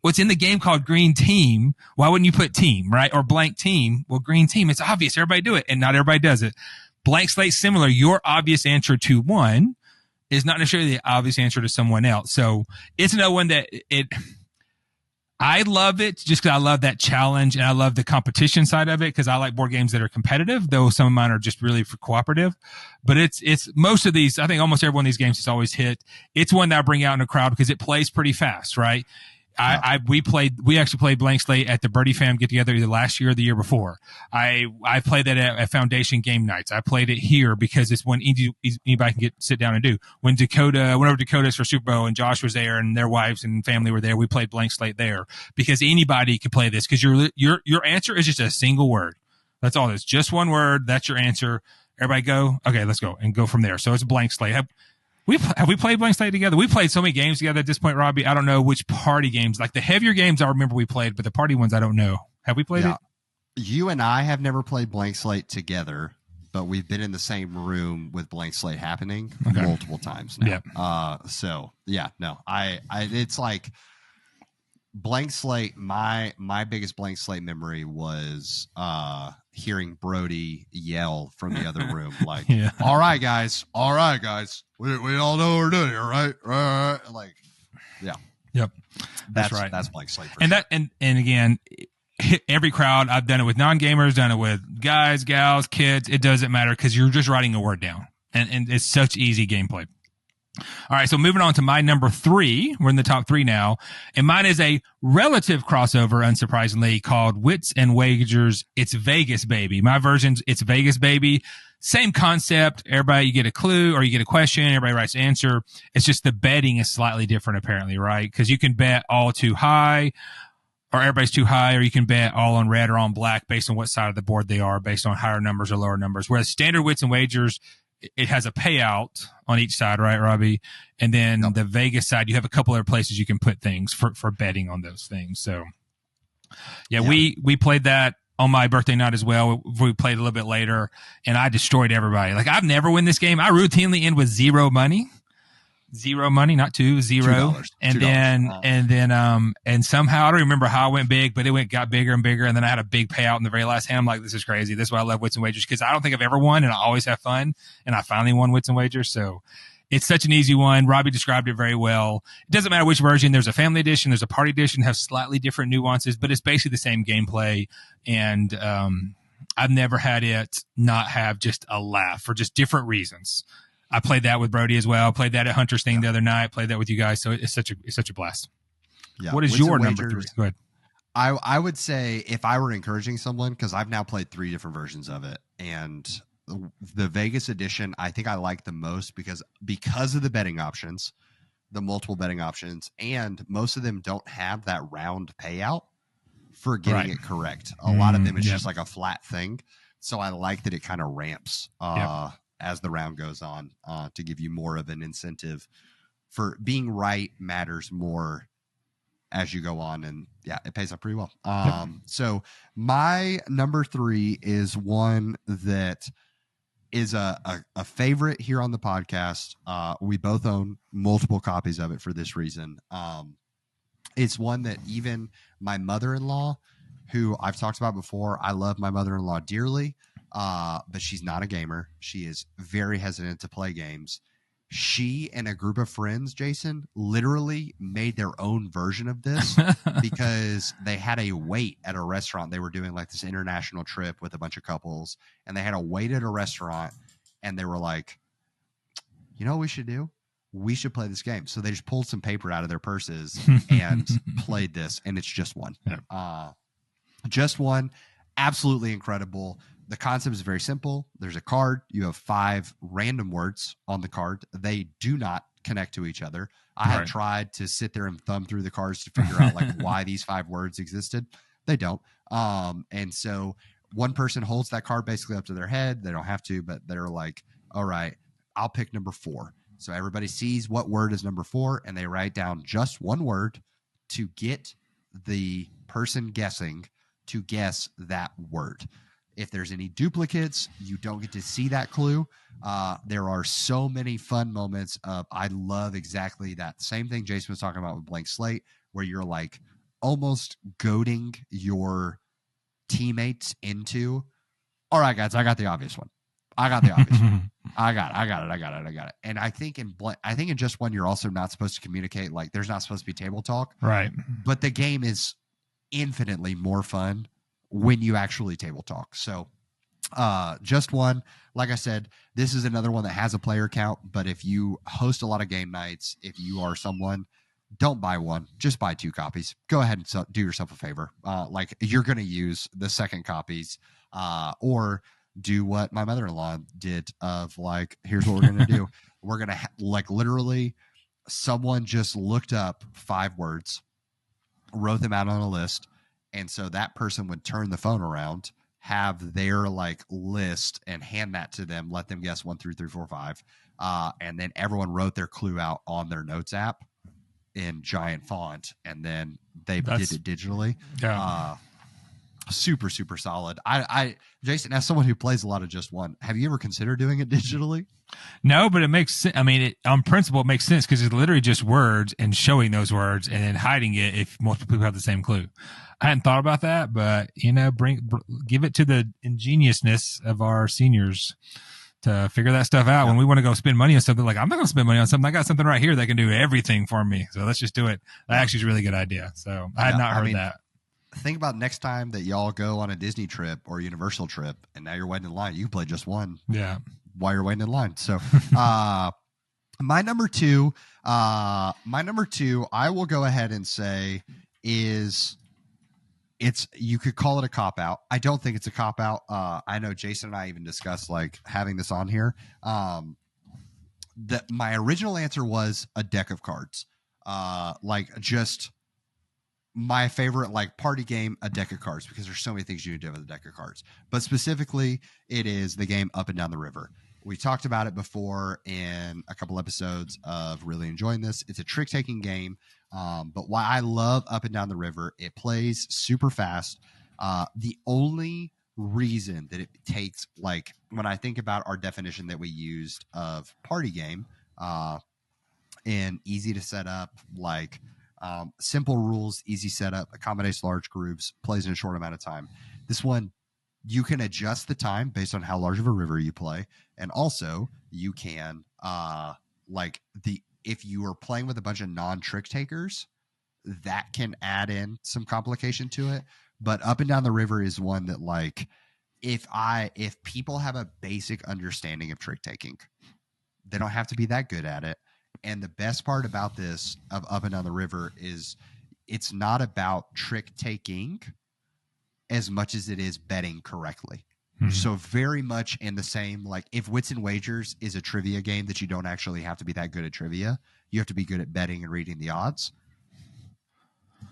What's in the game called Green Team? Why wouldn't you put team, right? Or blank team? Well, green team, it's obvious. Everybody do it. And not everybody does it. Blank Slate, similar. Your obvious answer to one is not necessarily the obvious answer to someone else. So it's another one that I love it just because I love that challenge and I love the competition side of it because I like board games that are competitive, though some of mine are just really for cooperative. But it's most of these, I think almost every one of these games is always hit. It's one that I bring out in a crowd because it plays pretty fast, right? Yeah. We actually played Blank Slate at the Birdie Fam get together either last year or the year before. I played that at Foundation game nights. I played it here because it's one anybody can sit down and do. Whenever Dakota's for Super Bowl and Josh was there and their wives and family were there, we played Blank Slate there because anybody could play this because your answer is just a single word. That's all it is. Just one word. That's your answer. Everybody go. Okay, let's go and go from there. So it's a Blank Slate. Have we played Blank Slate together? We played so many games together at this point, Robbie. I don't know which party games. Like the heavier games I remember we played, but the party ones I don't know. Have we played it? You and I have never played Blank Slate together, but we've been in the same room with Blank Slate happening multiple times now. It's like Blank Slate, my biggest Blank Slate memory was hearing Brody yell from the other room, like, all right, guys. We all know what we're doing here, right? Right. Like, yeah. Yep. That's right. That's Blank Slate. And again, every crowd. I've done it with non-gamers, done it with guys, gals, kids. It doesn't matter because you're just writing a word down, and it's such easy gameplay. All right, so moving on to my number 3. We're in the top 3 now, and mine is a relative crossover, unsurprisingly, called Wits and Wagers. It's Vegas Baby. My version's It's Vegas Baby. Same concept. Everybody, you get a clue or you get a question. Everybody writes the answer. It's just the betting is slightly different, apparently, right? Because you can bet all too high, or everybody's too high, or you can bet all on red or on black based on what side of the board they are, based on higher numbers or lower numbers. Whereas standard Wits and Wagers, it has a payout on each side, right, Robbie? And then the Vegas side, you have a couple other places you can put things for betting on those things. So, yeah. we played that on my birthday night as well. We played a little bit later, and I destroyed everybody. Like, I've never win this game. I routinely end with zero money, not two, zero. $2. And somehow, I don't remember how I went big, but got bigger and bigger. And then I had a big payout in the very last hand. I'm like, this is crazy. This is why I love Wits and Wagers, because I don't think I've ever won, and I always have fun. And I finally won Wits and Wagers. So it's such an easy one. Robbie described it very well. It doesn't matter which version. There's a family edition. There's a party edition, have slightly different nuances, but it's basically the same gameplay. And, I've never had it not have just a laugh for just different reasons. I played that with Brody as well. Played that at Hunter's thing the other night. Played that with you guys. So it's such a blast. Yeah. What is your number 3? Go ahead. I would say, if I were encouraging someone, because I've now played 3 different versions of it, and the Vegas edition I think I like the most because of the betting options, the multiple betting options, and most of them don't have that round payout for getting it correct. A lot of them is just like a flat thing. So I like that it kind of ramps as the round goes on, to give you more of an incentive for being right matters more as you go on. And yeah, it pays up pretty well. So my number 3 is one that is a favorite here on the podcast. We both own multiple copies of it for this reason. It's one that even my mother-in-law, who I've talked about before, I love my mother-in-law dearly. But she's not a gamer. She is very hesitant to play games. She and a group of friends, Jason, literally made their own version of this because they had a wait at a restaurant. They were doing like this international trip with a bunch of couples, and they had a wait at a restaurant, and they were like, you know what we should do? We should play this game. So they just pulled some paper out of their purses and played this, and it's just one. Just one. Absolutely incredible. The concept is very simple. There's a card. You have 5 random words on the card. They do not connect to each other. I have tried to sit there and thumb through the cards to figure out like why these 5 words existed. They don't. And so one person holds that card basically up to their head. They don't have to, but they're like, all right, I'll pick number 4. So everybody sees what word is number 4, and they write down just one word to get the person guessing to guess that word. If there's any duplicates, you don't get to see that clue. There are so many fun moments of, I love exactly that same thing Jason was talking about with Blank Slate, where you're like almost goading your teammates into, all right, guys, I got the obvious one. I got it. And I think in just one, you're also not supposed to communicate. Like, there's not supposed to be table talk. Right. But the game is infinitely more fun when you actually table talk. So just one. Like I said, this is another one that has a player count, but if you host a lot of game nights, if you are someone, don't buy one, just buy 2 copies. Go ahead and do yourself a favor. Like, you're going to use the second copies, or do what my mother-in-law did of like, here's what we're going to do. We're going to like literally someone just looked up 5 words, wrote them out on a list. And so that person would turn the phone around, have their like list, and hand that to them, let them guess 1, 2, 3, 4, 5. And then everyone wrote their clue out on their notes app in giant font. And then they did it digitally. Yeah. Super, super solid. I Jason, as someone who plays a lot of just one, have you ever considered doing it digitally? No, but it makes sense. I mean, on principle, it makes sense because it's literally just words and showing those words and then hiding it if multiple people have the same clue. I hadn't thought about that, but give it to the ingeniousness of our seniors to figure that stuff out. When we want to go spend money on something, like, I'm not going to spend money on something. I got something right here that can do everything for me. So let's just do it. That actually is a really good idea. So I had not heard that. think about next time that y'all go on a Disney trip or Universal trip, and now you're waiting in line. You can play just one. Yeah. While you're waiting in line. So, my number two, I will go ahead and say you could call it a cop out. I don't think it's a cop out. I know Jason and I even discussed like having this on here. That my original answer was a deck of cards. Like just my favorite like party game, a deck of cards, because there's so many things you can do with a deck of cards. But specifically, it is the game Up and Down the River. We talked about it before in a couple episodes of really enjoying this. It's a trick-taking game, but why I love Up and Down the River, it plays super fast. The only reason that it takes, like when I think about our definition that we used of party game, and easy to set up, like simple rules, easy setup, accommodates large groups, plays in a short amount of time. This one, you can adjust the time based on how large of a river you play. And also you can, if you are playing with a bunch of non-trick takers, that can add in some complication to it. But Up and Down the River is one that like, if people have a basic understanding of trick taking, they don't have to be that good at it. And the best part about this of Up and Down the River is it's not about trick taking as much as it is betting correctly. Mm-hmm. So very much in the same, like if Wits and Wagers is a trivia game that you don't actually have to be that good at trivia. You have to be good at betting and reading the odds.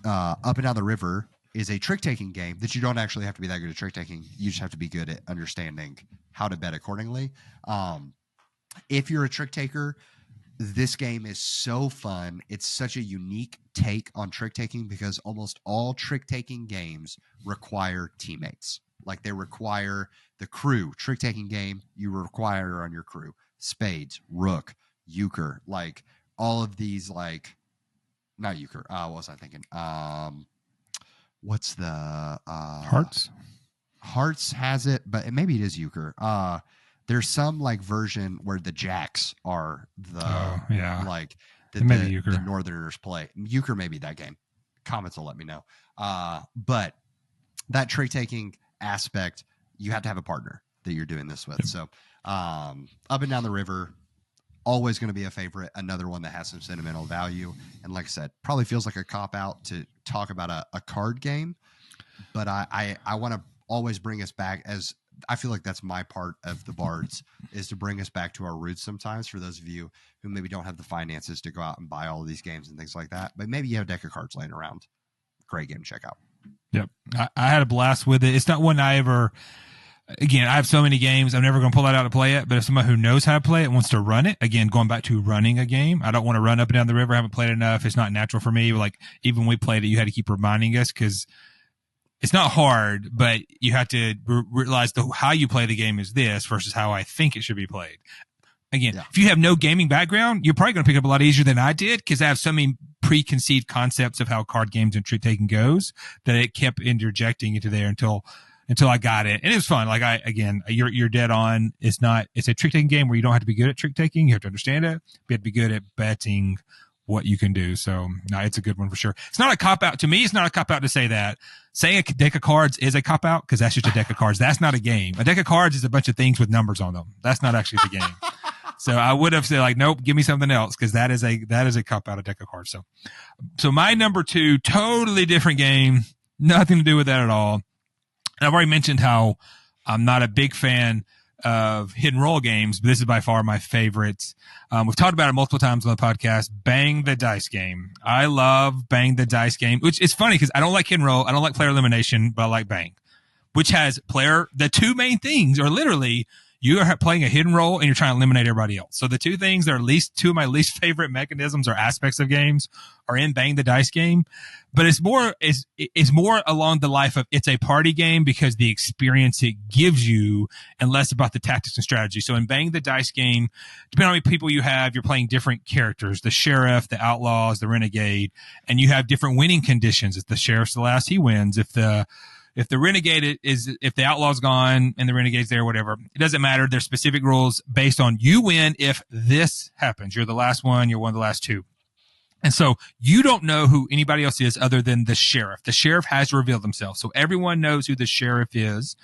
Up and Down the River is a trick-taking game that you don't actually have to be that good at trick-taking. You just have to be good at understanding how to bet accordingly. If you're a trick-taker, this game is so fun. It's such a unique take on trick-taking because almost all trick-taking games require teammates. Like they require the crew. Trick-taking game, you require on your crew. Spades, rook, euchre, like all of these, like not euchre. What was I thinking? What's the Hearts? Hearts has it, but maybe it is euchre. There's some like version where the jacks are like the Northerners play. Euchre may be that game. Comments will let me know. But that trick taking aspect, you have to have a partner that you're doing this with. Yep. So Up and Down the River, always going to be a favorite. Another one that has some sentimental value. And like I said, probably feels like a cop out to talk about a card game. But I want to always bring us back, as I feel like that's my part of the Bards, is to bring us back to our roots sometimes, for those of you who maybe don't have the finances to go out and buy all of these games and things like that. But maybe you have a deck of cards laying around. Great game to check out. Yep. I had a blast with it. It's not one I ever, again, I have so many games. I'm never going to pull that out to play it. But if somebody who knows how to play it wants to run it, again, going back to running a game, I don't want to run up and down the river. I haven't played enough. It's not natural for me. Like even when we played it, you had to keep reminding us because it's not hard, but you have to realize how you play the game is this versus how I think it should be played. Again, If you have no gaming background, you're probably going to pick up a lot easier than I did because I have so many preconceived concepts of how card games and trick taking goes that it kept interjecting into there until I got it. And it was fun. Like you're dead on. It's a trick taking game where you don't have to be good at trick taking. You have to understand it. You have to be good at betting what you can do. So no, it's a good one for sure. It's not a cop out to me. It's not a cop out to say that. Saying a deck of cards is a cop out because that's just a deck of cards. That's not a game. A deck of cards is a bunch of things with numbers on them. That's not actually the game. So I would have said like, nope, give me something else because that is a cop out, a deck of cards. So my number two, totally different game, nothing to do with that at all. And I've already mentioned how I'm not a big fan of hidden roll games, but this is by far my favorite. We've talked about it multiple times on the podcast. Bang the Dice game. I love Bang the Dice game, which is funny because I don't like hidden roll. I don't like player elimination, but I like Bang, which has the two main things are literally you are playing a hidden roll and you're trying to eliminate everybody else. So the two things that are two of my least favorite mechanisms or aspects of games are in Bang the Dice game. But it's more along the life of it's a party game because the experience it gives you and less about the tactics and strategy. So in Bang the Dice game, depending on how many people you have, you're playing different characters, the sheriff, the outlaws, the renegade, and you have different winning conditions. If the sheriff's the last, he wins. If the renegade if the outlaw's gone and the renegade's there, whatever, it doesn't matter. There's specific rules based on you win if this happens. You're the last one. You're one of the last two. And so you don't know who anybody else is other than the sheriff. The sheriff has revealed himself. So everyone knows who the sheriff is.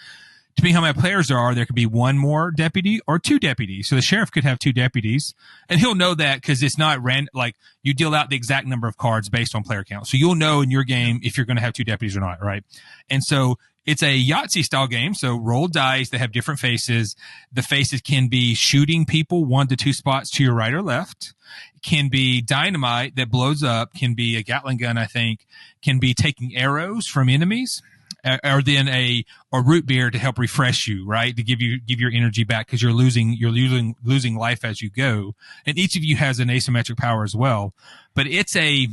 Depending how many players there are, there could be one more deputy or two deputies. So the sheriff could have two deputies, and he'll know that because it's not random. Like, you deal out the exact number of cards based on player count. So you'll know in your game if you're going to have two deputies or not, right? And so it's a Yahtzee style game. So roll dice. They have different faces. The faces can be shooting people 1 to 2 spots to your right or left. Can be dynamite that blows up. Can be a Gatling gun, I think. Can be taking arrows from enemies. Or then a root beer to help refresh you, right? To give your energy back because you're losing life as you go. And each of you has an asymmetric power as well. But it's a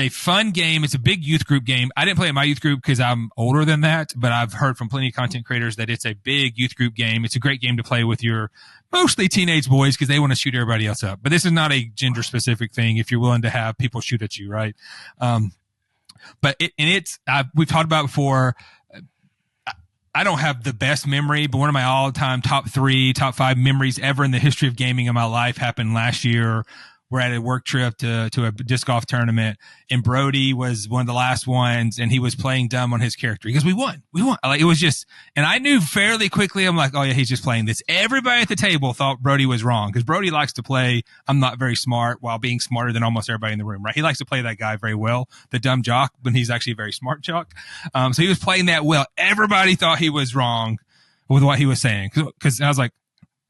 fun game. It's a big youth group game. I didn't play in my youth group because I'm older than that, but I've heard from plenty of content creators that it's a big youth group game. It's a great game to play with your mostly teenage boys because they want to shoot everybody else up. But this is not a gender specific thing if you're willing to have people shoot at you, right? But we've talked about before. I don't have the best memory, but one of my all-time top 5 memories ever in the history of gaming in my life happened last year. We're at a work trip to a disc golf tournament, and Brody was one of the last ones, and he was playing dumb on his character. He goes, we won. Like, it was just, and I knew fairly quickly, I'm like, oh yeah, he's just playing this. Everybody at the table thought Brody was wrong because Brody likes to play, I'm not very smart, while being smarter than almost everybody in the room, right? He likes to play that guy very well, the dumb jock, but he's actually a very smart jock. So he was playing that well. Everybody thought he was wrong with what he was saying. Cause I was like,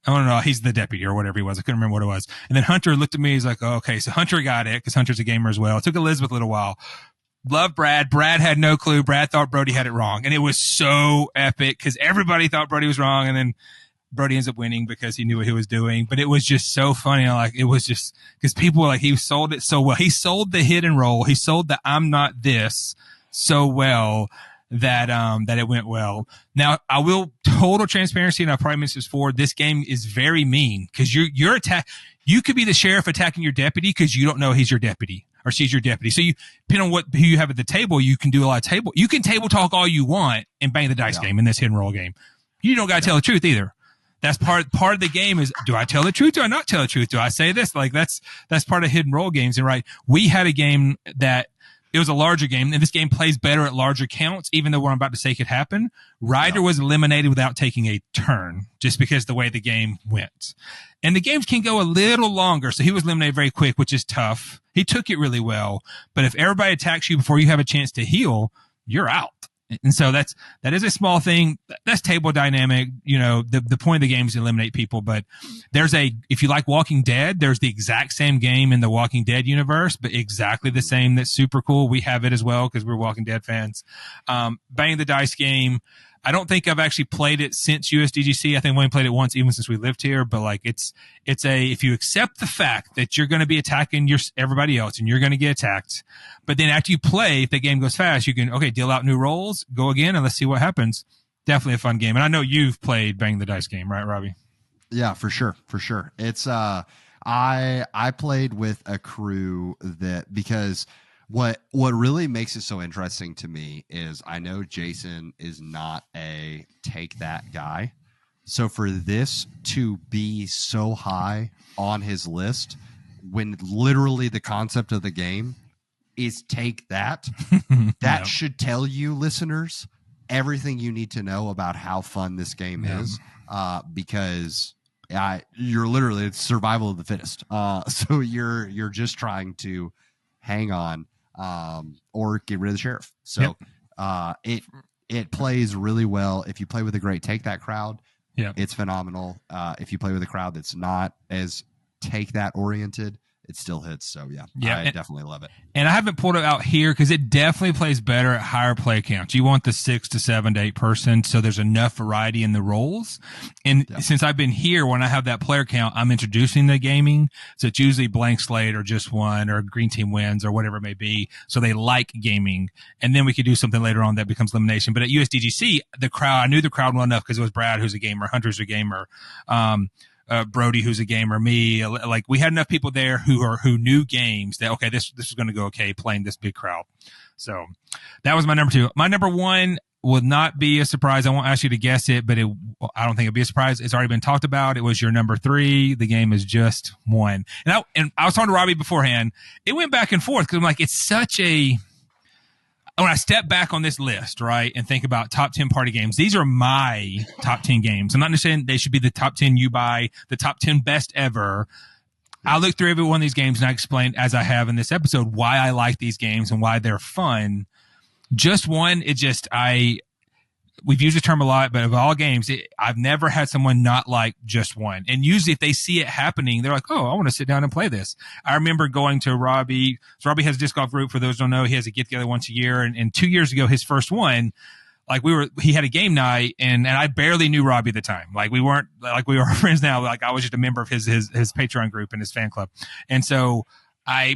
I don't know. He's the deputy or whatever he was. I couldn't remember what it was. And then Hunter looked at me. He's like, oh, okay. So Hunter got it because Hunter's a gamer as well. It took Elizabeth a little while. Love Brad. Brad had no clue. Brad thought Brody had it wrong. And it was so epic because everybody thought Brody was wrong. And then Brody ends up winning because he knew what he was doing. But it was just so funny. Like, it was just because people were like, he sold it so well. He sold the hit and roll. He sold the I'm not this so well that it went well. Now, I will, total transparency, and I probably mentioned this before, this game is very mean because you're you could be the sheriff attacking your deputy because you don't know he's your deputy or she's your deputy. So depending on who you have at the table, you can do a lot of you can table talk all you want and bang the dice game in this hit and roll game. You don't got to tell the truth either. That's part of the game is, do I tell the truth? Do I not tell the truth? Do I say this? Like, that's part of hidden role games. And right, we had a game that, it was a larger game, and this game plays better at larger counts, even though what I'm about to say could happen. Ryder was eliminated without taking a turn, just because the way the game went. And the games can go a little longer, so he was eliminated very quick, which is tough. He took it really well, but if everybody attacks you before you have a chance to heal, you're out. And so that is a small thing. That's table dynamic. You know, the point of the game is to eliminate people, but if you like Walking Dead, there's the exact same game in the Walking Dead universe, but exactly the same. That's super cool. We have it as well because we're Walking Dead fans. Bang the Dice game. I don't think I've actually played it since USDGC. I think we only played it once, even since we lived here. But like, if you accept the fact that you're going to be attacking everybody else and you're going to get attacked, but then after you play, if the game goes fast, you can, deal out new rolls, go again, and let's see what happens. Definitely a fun game. And I know you've played Bang the Dice game, right, Robbie? Yeah, for sure. It's, I played with a crew because what really makes it so interesting to me is I know Jason is not a take that guy. So for this to be so high on his list, when literally the concept of the game is take that, that should tell you, listeners, everything you need to know about how fun this game is, because you're literally, it's survival of the fittest. So you're just trying to hang on. Or get rid of the sheriff. So it plays really well. If you play with a great take that crowd, it's phenomenal. If you play with a crowd that's not as take that oriented, it still hits. So I definitely love it. And I haven't pulled it out here because it definitely plays better at higher play counts. You want the 6 to 7 to 8 person, so there's enough variety in the roles. And since I've been here, when I have that player count, I'm introducing the gaming. So it's usually blank slate or just one or green team wins or whatever it may be. So they like gaming. And then we could do something later on that becomes elimination. But at USDGC, I knew the crowd well enough because it was Brad, who's a gamer, Hunter's a gamer, Brody, who's a gamer, me, like we had enough people there who knew games that, this is going to go okay playing this big crowd. So that was my number 2. My number 1, will not be a surprise. I won't ask you to guess it, but I don't think it'll be a surprise. It's already been talked about. It was your number 3. The game is Just One. And I was talking to Robbie beforehand. It went back and forth because I'm like, it's such a, when I step back on this list, right, and think about top 10 party games, these are my top 10 games. I'm not just saying they should be the top 10 you buy, the top 10 best ever. I look through every one of these games and I explain, as I have in this episode, why I like these games and why they're fun. Just One, we've used the term a lot, but of all games, I've never had someone not like Just One. And usually if they see it happening, they're like, oh, I want to sit down and play this. I remember going to Robbie. So Robbie has a disc golf group. For those who don't know, he has a get together once a year. And 2 years ago, his first one, like he had a game night and I barely knew Robbie at the time. Like we weren't like we are friends now. Like I was just a member of his Patreon group and his fan club. And so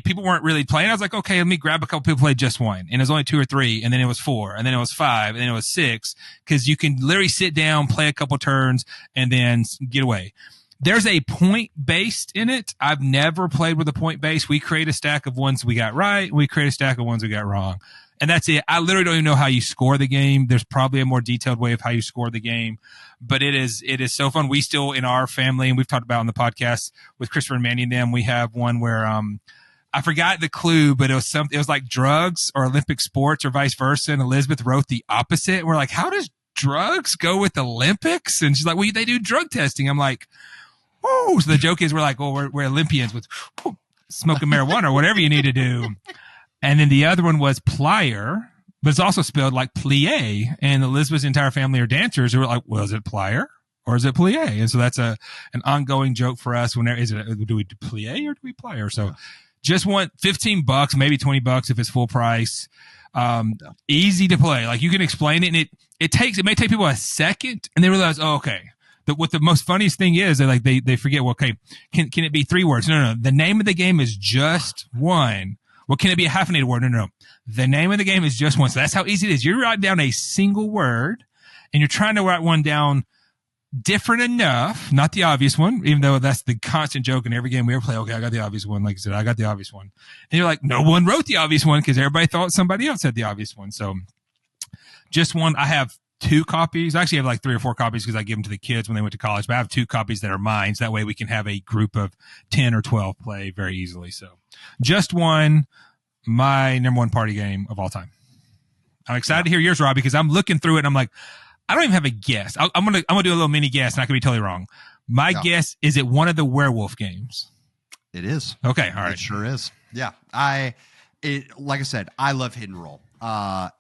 people weren't really playing. I was like, okay, let me grab a couple people play Just One. And it was only 2 or 3. And then it was 4. And then it was 5. And then it was 6. Cause you can literally sit down, play a couple turns and then get away. There's a point based in it. I've never played with a point base. We create a stack of ones we got right. We create a stack of ones we got wrong. And that's it. I literally don't even know how you score the game. There's probably a more detailed way of how you score the game, but it is so fun. We still, in our family, and we've talked about on the podcast with Christopher and Manny and them, we have one where, I forgot the clue, but it was like drugs or Olympic sports or vice versa. And Elizabeth wrote the opposite. And we're like, how does drugs go with Olympics? And she's like, well, they do drug testing. I'm like, oh, so the joke is we're like, well, we're Olympians with smoking marijuana or whatever you need to do. And then the other one was plier, but it's also spelled like plie. And Elizabeth's entire family are dancers who were like, well, is it plier or is it plie? And so that's an ongoing joke for us. Do we plie or do we plier? So just want $15, maybe $20 if it's full price. Easy to play. Like you can explain it and it may take people a second and they realize, oh, okay. What the most funniest thing is that like they forget, well, okay, can it be 3 words? No. The name of the game is Just One. Well, can it be a hyphenated word? No. The name of the game is Just One. So that's how easy it is. You're writing down a single word and you're trying to write one down different enough, not the obvious one, even though that's the constant joke in every game we ever play. Okay, I got the obvious one. Like I said, I got the obvious one. And you're like, no one wrote the obvious one because everybody thought somebody else had the obvious one. So Just One, I have 2 copies. I actually have like 3 or 4 copies because I give them to the kids when they went to college, but I have 2 copies that are mine. So that way we can have a group of 10 or 12 play very easily. So Just One, my number 1 party game of all time. I'm excited to hear yours, Rob, because I'm looking through it and I'm like, I don't even have a guess. I'm gonna do a little mini guess and I could be totally wrong. My guess is it one of the werewolf games? It is. Okay. All right. It sure is. Yeah. Like I said, I love hidden roll.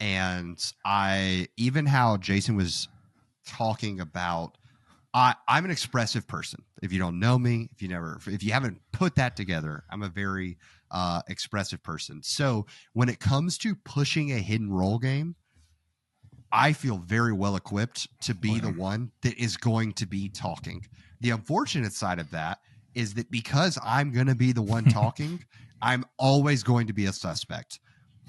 And even how Jason was talking about, I'm an expressive person. If you don't know me, if you haven't put that together, I'm a very expressive person. So when it comes to pushing a hidden roll game, I feel very well equipped to be the one that is going to be talking. The unfortunate side of that is that because I'm going to be the one talking, I'm always going to be a suspect.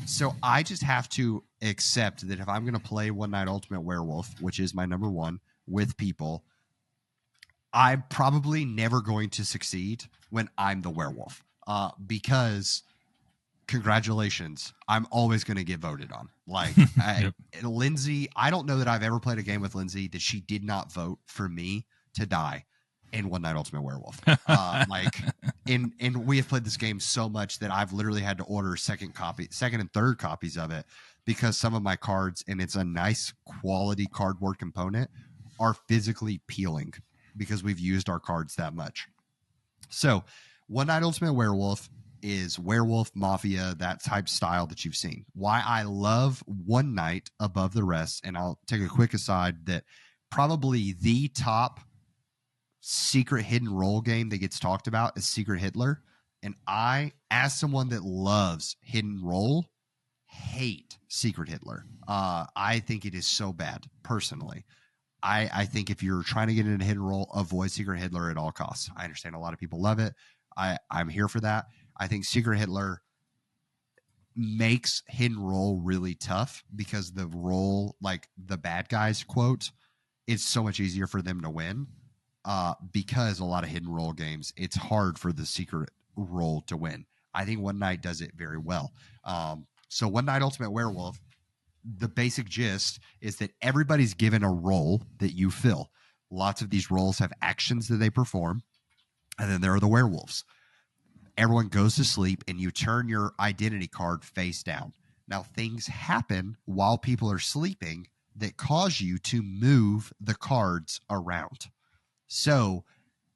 So I just have to accept that if I'm going to play One Night Ultimate Werewolf, which is my number 1 with people, I'm probably never going to succeed when I'm the werewolf. Because congratulations, I'm always going to get voted on. Like Lindsay, I don't know that I've ever played a game with Lindsay that she did not vote for me to die in One Night Ultimate Werewolf. And we have played this game so much that I've literally had to order second and third copies of it because some of my cards, and it's a nice quality cardboard component, are physically peeling because we've used our cards that much. So One Night Ultimate Werewolf is werewolf, mafia, that type style that you've seen. Why I love One Night above the rest, and I'll take a quick aside that probably the top secret hidden roll game that gets talked about is Secret Hitler. And I, as someone that loves hidden roll, hate Secret Hitler. I think it is so bad, personally. I think if you're trying to get into hidden roll, avoid Secret Hitler at all costs. I understand a lot of people love it. I'm here for that. I think Secret Hitler makes hidden roll really tough because the roll, like the bad guys quote, it's so much easier for them to win. Because a lot of hidden roll games, it's hard for the secret roll to win. I think One Night does it very well. So One Night Ultimate Werewolf, the basic gist is that everybody's given a role that you fill. Lots of these roles have actions that they perform. And then there are the werewolves. Everyone goes to sleep and you turn your identity card face down. Now, things happen while people are sleeping that cause you to move the cards around. So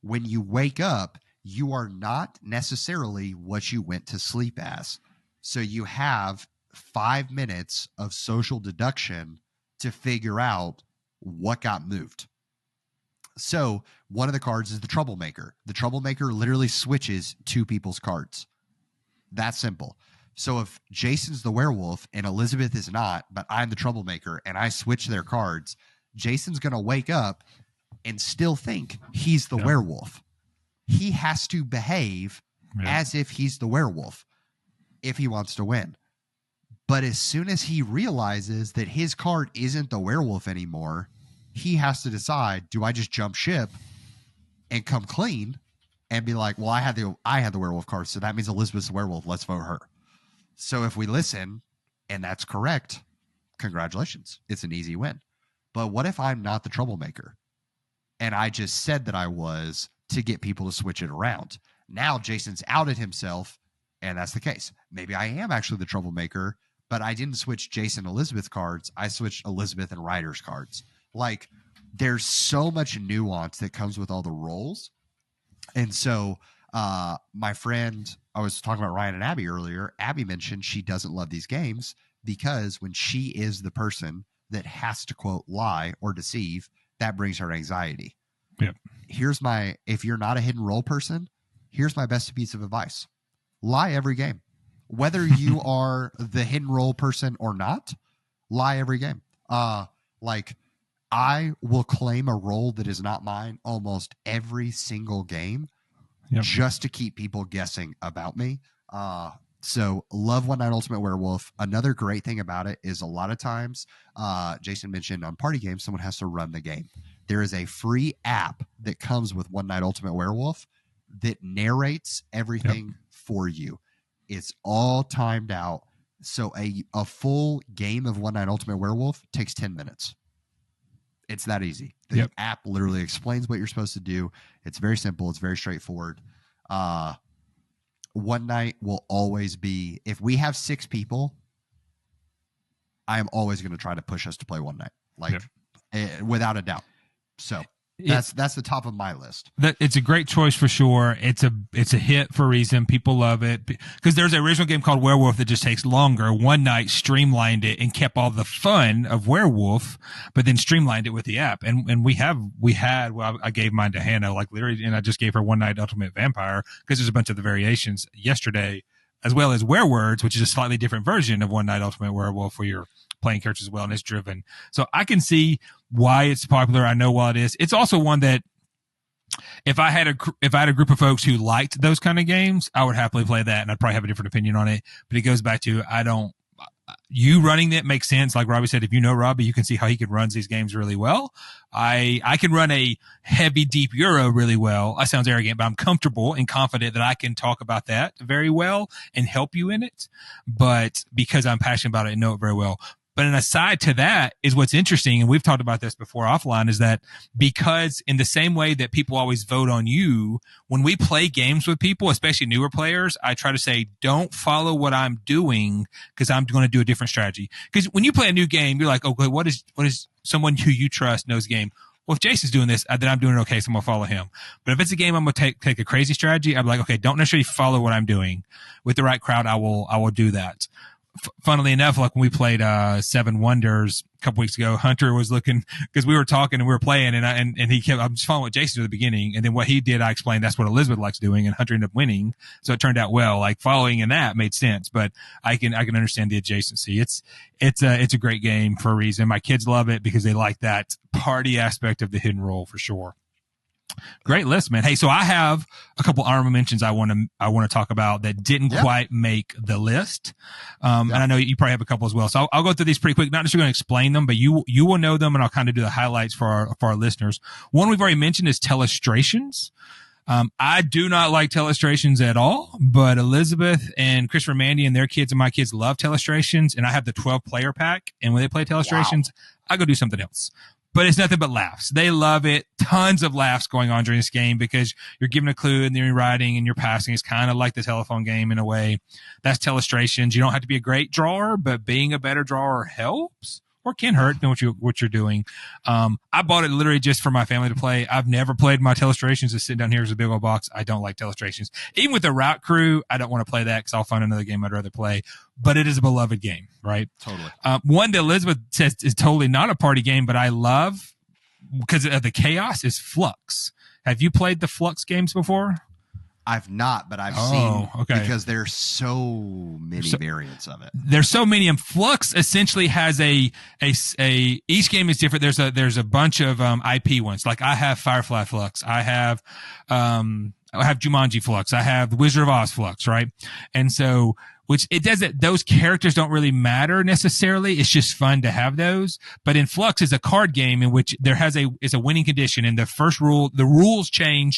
when you wake up, you are not necessarily what you went to sleep as. So you have 5 minutes of social deduction to figure out what got moved. So one of the cards is the troublemaker. The troublemaker literally switches two people's cards. That's simple. So if Jason's the werewolf and Elizabeth is not, but I'm the troublemaker and I switch their cards, Jason's going to wake up and still think he's the werewolf. He has to behave as if he's the werewolf if he wants to win. But as soon as he realizes that his card isn't the werewolf anymore, he has to decide, do I just jump ship and come clean and be like, well, I had the werewolf card, so that means Elizabeth's the werewolf. Let's vote her. So if we listen and that's correct, congratulations. It's an easy win. But what if I'm not the troublemaker and I just said that I was to get people to switch it around? Now Jason's outed himself, and that's the case. Maybe I am actually the troublemaker, but I didn't switch Jason and Elizabeth cards. I switched Elizabeth and Ryder's cards. Like, there's so much nuance that comes with all the roles. And so my friend, I was talking about Ryan and Abby earlier. Abby mentioned she doesn't love these games because when she is the person that has to, quote, lie or deceive, that brings her anxiety. Yep. If you're not a hidden role person, here's my best piece of advice. Lie every game. Whether you are the hidden role person or not, lie every game. Like, I will claim a role that is not mine almost every single game just to keep people guessing about me. So love One Night Ultimate Werewolf. Another great thing about it is a lot of times, Jason mentioned on party games, someone has to run the game. There is a free app that comes with One Night Ultimate Werewolf that narrates everything for you. It's all timed out. So a full game of One Night Ultimate Werewolf takes 10 minutes. It's that easy. The app literally explains what you're supposed to do. It's very simple. It's very straightforward. One Night will always be, if we have 6 people, I am always going to try to push us to play One Night, without a doubt. So that's the top of my list. It's a great choice for sure. It's a hit for a reason. People love it because there's an original game called Werewolf that just takes longer. One Night streamlined it and kept all the fun of Werewolf, but then streamlined it with the app. And we had, I gave mine to Hannah, like literally, and I just gave her One Night Ultimate Vampire because there's a bunch of the variations yesterday, as well as Werewords, which is a slightly different version of One Night Ultimate Werewolf where you're playing characters as well, and it's driven. So I can see why it's popular. I know why it is. It's also one that if I had a group of folks who liked those kind of games, I would happily play that, and I'd probably have a different opinion on it. But it goes back to you running it makes sense. Like Robbie said, if you know Robbie, you can see how he can run these games really well. I can run a heavy, deep Euro really well. I sounds arrogant, but I'm comfortable and confident that I can talk about that very well and help you in it. But because I'm passionate about it and know it very well. But an aside to that is what's interesting, and we've talked about this before offline, is that because in the same way that people always vote on you, when we play games with people, especially newer players, I try to say, don't follow what I'm doing because I'm going to do a different strategy. Because when you play a new game, you're like, okay, what is someone who you trust knows game? Well, if Jason's doing this, then I'm doing it okay, so I'm going to follow him. But if it's a game I'm going to take a crazy strategy, I'm like, okay, don't necessarily follow what I'm doing. With the right crowd, I will do that. Funnily enough, like when we played Seven Wonders a couple weeks ago, Hunter was looking because we were talking and we were playing, and he kept. I'm just following what Jason did at the beginning, and then what he did, I explained that's what Elizabeth likes doing, and Hunter ended up winning, so it turned out well. Like following in that made sense, but I can understand the adjacency. It's a great game for a reason. My kids love it because they like that party aspect of the hidden role for sure. Great list, man. Hey, so I have a couple honorable mentions I want to talk about that didn't quite make the list. And I know you probably have a couple as well. So I'll go through these pretty quick. Not necessarily going to explain them, but you will know them, and I'll kind of do the highlights for our listeners. One we've already mentioned is Telestrations. I do not like telestrations at all, but Elizabeth and Christopher Mandy and their kids and my kids love telestrations, and I have the 12 player pack. And when they play telestrations, I go do something else. But it's nothing but laughs. They love it. Tons of laughs going on during this game because you're given a clue and then you're writing and you're passing. It's kind of like the telephone game in a way. That's telestrations. You don't have to be a great drawer, but being a better drawer helps or can hurt depending on what you're doing. I bought it literally just for my family to play. I've never played my telestrations. Just sitting down here as a big old box. I don't like telestrations. Even with the route crew, I don't want to play that because I'll find another game I'd rather play. But it is a beloved game, right? Totally. One that Elizabeth says is totally not a party game, but I love because of the chaos is Flux. Have you played the Flux games before? I've not, but I've seen because there's so many variants of it. There's so many, and Flux essentially has a each game is different. There's a bunch of IP ones. Like I have Firefly Flux, I have Jumanji Flux, I have the Wizard of Oz Flux, right? And so which it doesn't, those characters don't really matter necessarily. It's just fun to have those. But in Flux is a card game in which it's a winning condition, and the first rule, the rules can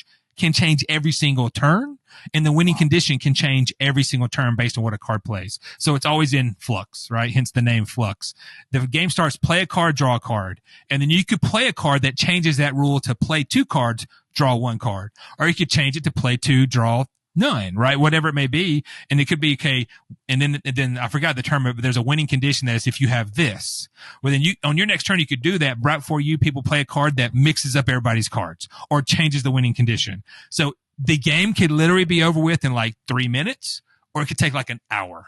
change every single turn, and the winning condition can change every single turn based on what a card plays. So it's always in flux, right? Hence the name Flux. The game starts, play a card, draw a card. And then you could play a card that changes that rule to play 2 cards, draw 1 card. Or you could change it to play 2, draw none, right? Whatever it may be. And it could be, okay. And then I forgot the term, but there's a winning condition that is if you have this. Well, then on your next turn, you could do that. Right before people play a card that mixes up everybody's cards or changes the winning condition. So the game could literally be over with in like 3 minutes, or it could take like an hour.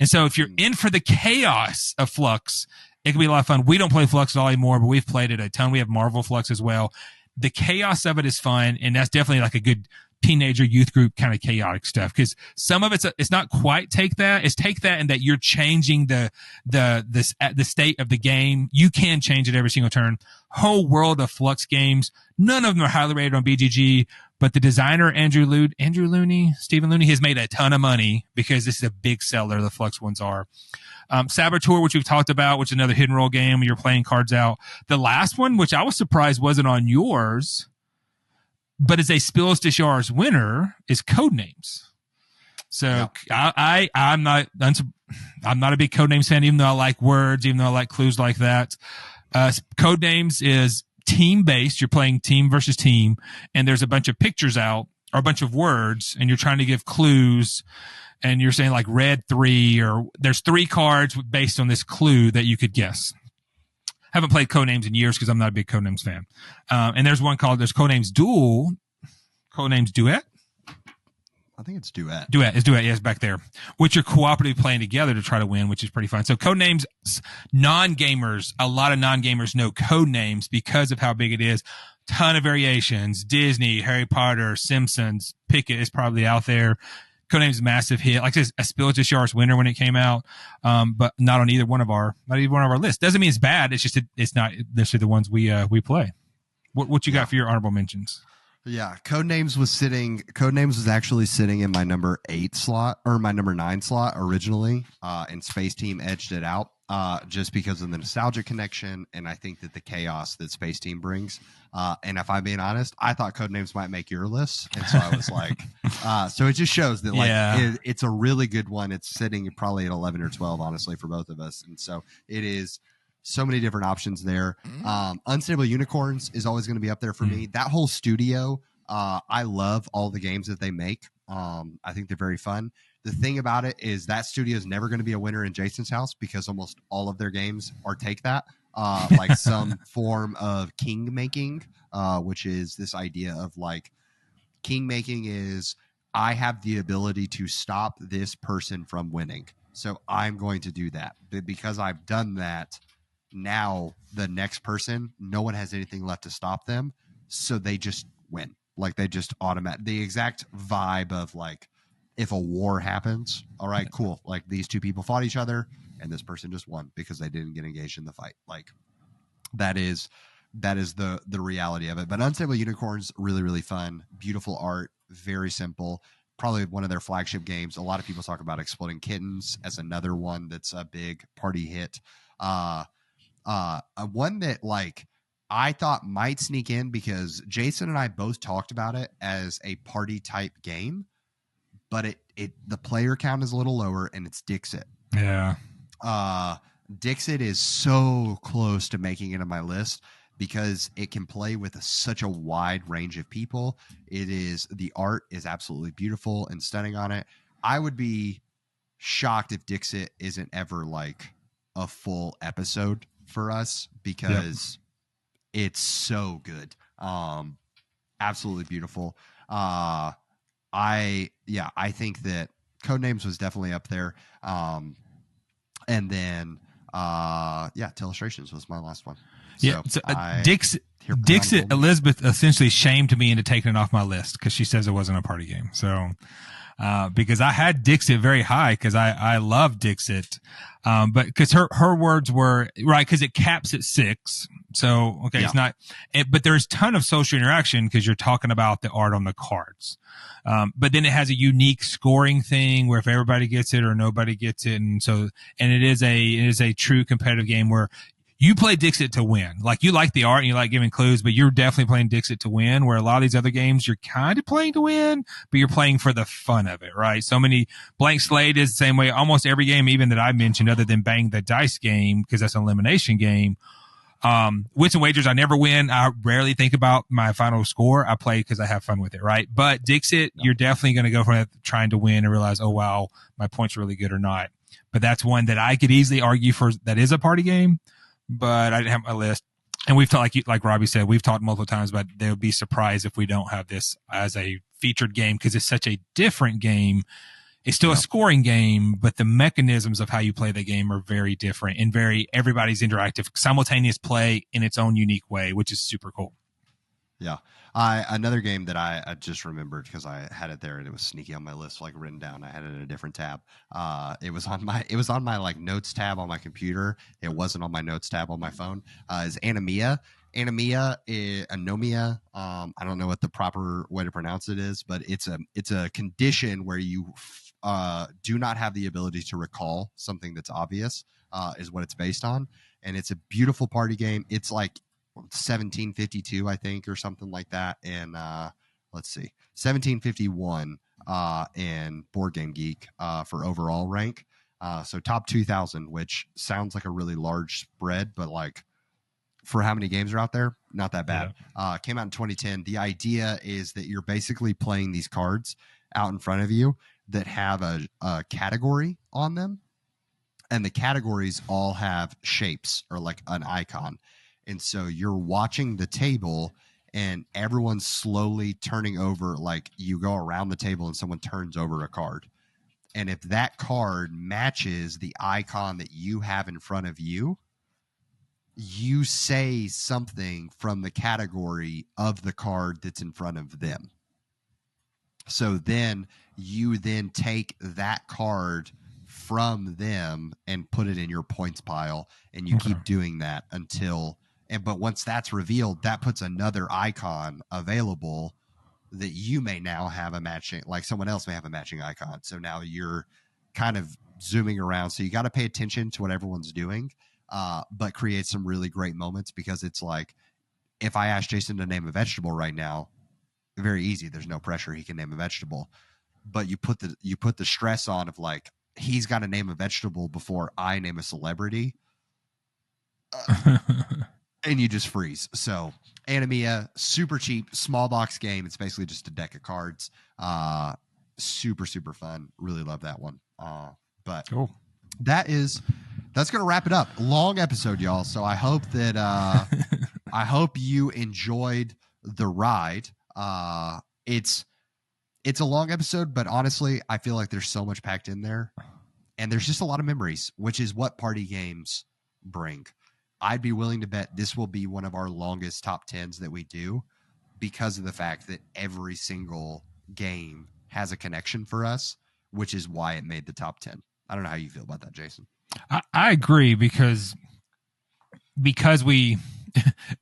And so if you're in for the chaos of Flux, it could be a lot of fun. We don't play Flux at all anymore, but we've played it a ton. We have Marvel Flux as well. The chaos of it is fun. And that's definitely like a good teenager youth group kind of chaotic stuff, because some of it's not quite take that, and that you're changing the state of the game. You can change it every single turn. Whole world of Flux games. None of them are highly rated on BGG, but the designer Stephen Looney has made a ton of money because this is a big seller. The Flux ones are. Saboteur, which we've talked about, which is another hidden role game where you're playing cards out. The last one, which I was surprised wasn't on yours, but as a Spills to Shar's winner, is Codenames. So yeah. I'm not a big Codenames fan, even though I like words, even though I like clues like that. Codenames is team based. You're playing team versus team, and there's a bunch of pictures out or a bunch of words, and you're trying to give clues, and you're saying like red 3, or there's 3 cards based on this clue that you could guess. Haven't played Codenames in years because I'm not a big Codenames fan. And there's Codenames Duet. I think it's Duet. It's Duet. Yes, back there. Which are cooperatively playing together to try to win, which is pretty fun. So Codenames, a lot of non-gamers know Codenames because of how big it is. Ton of variations. Disney, Harry Potter, Simpsons, pick it is probably out there. Codenames is a massive hit. Like I said, a Spills to Shar's winner when it came out, but not on either one of our lists. Doesn't mean it's bad. It's just it's not necessarily the ones we play. What you got for your honorable mentions? Yeah, Codenames was actually sitting in my number 8 slot or my number 9 slot originally, and Space Team edged it out just because of the nostalgia connection, and I think that the chaos that Space Team brings. And if I'm being honest, I thought Codenames might make your list, and so I was like, so it just shows that it's a really good one. It's sitting probably at 11 or 12, honestly, for both of us, and so it is. So many different options there. Unstable Unicorns is always going to be up there for me. That whole studio, I love all the games that they make. I think they're very fun. The thing about it is that studio is never going to be a winner in Jason's house because almost all of their games are take that, like some form of king making, which is this idea of like king making is I have the ability to stop this person from winning. So I'm going to do that. But because I've done that, now the next person, no one has anything left to stop them, so they just win. Like they just the exact vibe of like if a war happens, all right, cool, like these 2 people fought each other and this person just won because they didn't get engaged in the fight. Like that is the reality of it. But Unstable Unicorns, really, really fun, beautiful art, very simple, probably one of their flagship games. A lot of people talk about Exploding Kittens as another one that's a big party hit. One that like I thought might sneak in because Jason and I both talked about it as a party type game, but the player count is a little lower, and it's Dixit. Yeah. Dixit is so close to making it on my list because it can play with such a wide range of people. The art is absolutely beautiful and stunning on it. I would be shocked if Dixit isn't ever like a full episode for us because it's so good. Absolutely beautiful. I think that Codenames was definitely up there. And then Telestrations was my last one. Dixit Elizabeth essentially shamed me into taking it off my list because she says it wasn't a party game. So because I had Dixit very high because I love Dixit. But because her words were right, because it caps at 6. So, okay, it's not, but there's a ton of social interaction because you're talking about the art on the cards. But then it has a unique scoring thing where if everybody gets it or nobody gets it. And it is a true competitive game where you play Dixit to win. Like, you like the art and you like giving clues, but you're definitely playing Dixit to win, where a lot of these other games, you're kind of playing to win, but you're playing for the fun of it, right? So many Blank Slate is the same way. Almost every game, even that I mentioned, other than Bang the Dice game, because that's an elimination game. Wits and Wagers, I never win. I rarely think about my final score. I play because I have fun with it, right? But Dixit, you're definitely going to go from trying to win and realize, oh, wow, my points are really good or not. But that's one that I could easily argue for that is a party game. But I didn't have my list. And we've talked, like Robbie said, we've talked multiple times about they would be surprised if we don't have this as a featured game because it's such a different game. It's still a scoring game, but the mechanisms of how you play the game are very different and everybody's interactive, simultaneous play in its own unique way, which is super cool. Yeah. Another game that I just remembered because I had it there and it was sneaky on my list, like written down. I had it in a different tab. It was on my like notes tab on my computer. It wasn't on my notes tab on my phone. Is Anomia. Anomia. I don't know what the proper way to pronounce it is, but it's a condition where you do not have the ability to recall something that's obvious. Is what it's based on, and it's a beautiful party game. It's like 1752, I think, or something like that. And let's see, 1751 in Board Game Geek for overall rank. So top 2,000, which sounds like a really large spread, but like for how many games are out there, not that bad. Came out in 2010. The idea is that you're basically playing these cards out in front of you that have a category on them, and the categories all have shapes or like an icon. And so you're watching the table and everyone's slowly turning over. Like, you go around the table and someone turns over a card. And if that card matches the icon that you have in front of you, you say something from the category of the card that's in front of them. So then you take that card from them and put it in your points pile, and you keep doing that but once that's revealed, that puts another icon available that you may now have a matching, like someone else may have a matching icon. So now you're kind of zooming around. So you got to pay attention to what everyone's doing, but create some really great moments, because it's like, if I ask Jason to name a vegetable right now, very easy. There's no pressure. He can name a vegetable, but you put the stress on of like, he's got to name a vegetable before I name a celebrity. And you just freeze. So Anomia, super cheap, small box game. It's basically just a deck of cards. Super, super fun. Really love that one. But cool. That's going to wrap it up. Long episode, y'all. So I hope that I hope you enjoyed the ride. It's a long episode, but honestly, I feel like there's so much packed in there, and there's just a lot of memories, which is what party games bring. I'd be willing to bet this will be one of our longest top 10s that we do, because of the fact that every single game has a connection for us, which is why it made the top 10. I don't know how you feel about that, Jason. I agree, because we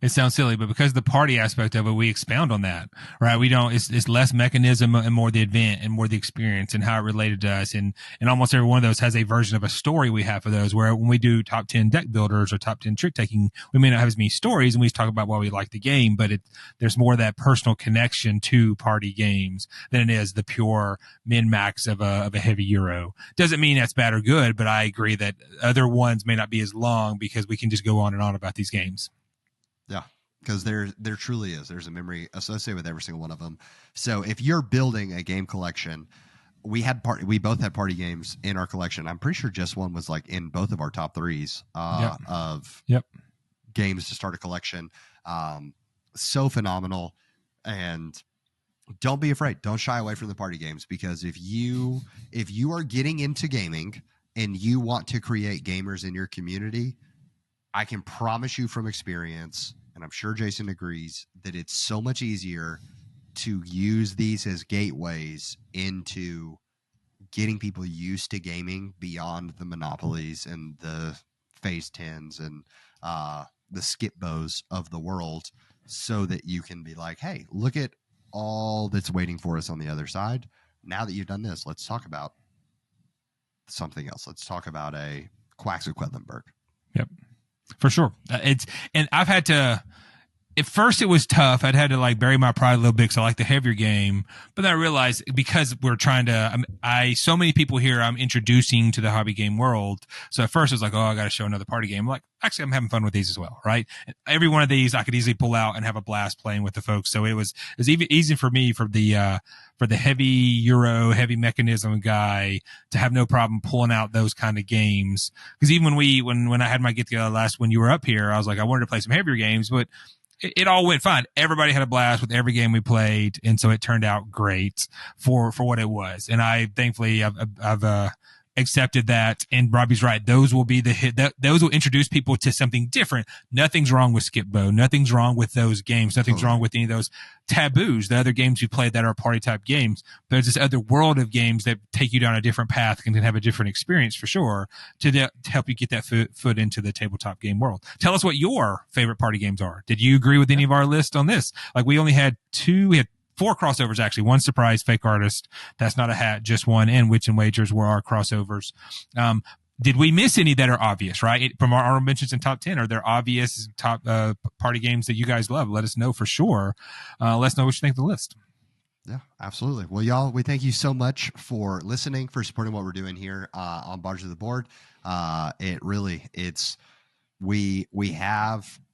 it sounds silly, but because of the party aspect of it, we expound on that, right? We don't, it's less mechanism and more the event and more the experience and how it related to us. And almost every one of those has a version of a story we have for those, where when we do top 10 deck builders or top 10 trick taking, we may not have as many stories and we just talk about why we like the game, but there's more of that personal connection to party games than it is the pure min max of a heavy Euro. Doesn't mean that's bad or good, but I agree that other ones may not be as long because we can just go on and on about these games. Yeah, because there truly is. There's a memory associated with every single one of them. So if you're building a game collection, we both had party games in our collection. I'm pretty sure just one was like in both of our top threes of games to start a collection. So phenomenal. And don't be afraid. Don't shy away from the party games, because if you are getting into gaming and you want to create gamers in your community, I can promise you from experience, and I'm sure Jason agrees, that it's so much easier to use these as gateways into getting people used to gaming beyond the monopolies and the phase 10s and the skip bows of the world, so that you can be like, hey, look at all that's waiting for us on the other side. Now that you've done this, let's talk about something else. Let's talk about a Quacks of Quedlinburg. Yep. For sure. And I've had to, at first it was tough. I'd had to like bury my pride a little bit because I like the heavier game. But then I realized, because we're trying to, so many people here I'm introducing to the hobby game world. So at first it was like, oh, I got to show another party game. I'm like, actually, I'm having fun with these as well, right? Every one of these I could easily pull out and have a blast playing with the folks. So it was even easy for me for the heavy Euro, heavy mechanism guy to have no problem pulling out those kind of games. Because even when I had my get together last, when you were up here, I was like, I wanted to play some heavier games, but it all went fine. Everybody had a blast with every game we played, and so it turned out great for what it was. And thankfully I've accepted that. And Robbie's right; those will be the hit. Those will introduce people to something different. Nothing's wrong with Skip Bow. Nothing's wrong with those games. Nothing's wrong with any of those taboos. The other games we played that are party type games. There's this other world of games that take you down a different path and can have a different experience for sure to help you get that foot into the tabletop game world. Tell us what your favorite party games are. Did you agree with any of our list on this? Like, we only had we had 4 crossovers, actually. One surprise, Fake Artist. That's not a hat, just one. And Wits and Wagers were our crossovers. Did we miss any that are obvious, right? From our honorable mentions in top 10, are there obvious top party games that you guys love? Let us know for sure. Let us know what you think of the list. Yeah, absolutely. Well, y'all, we thank you so much for listening, for supporting what we're doing here on Bards of the Board.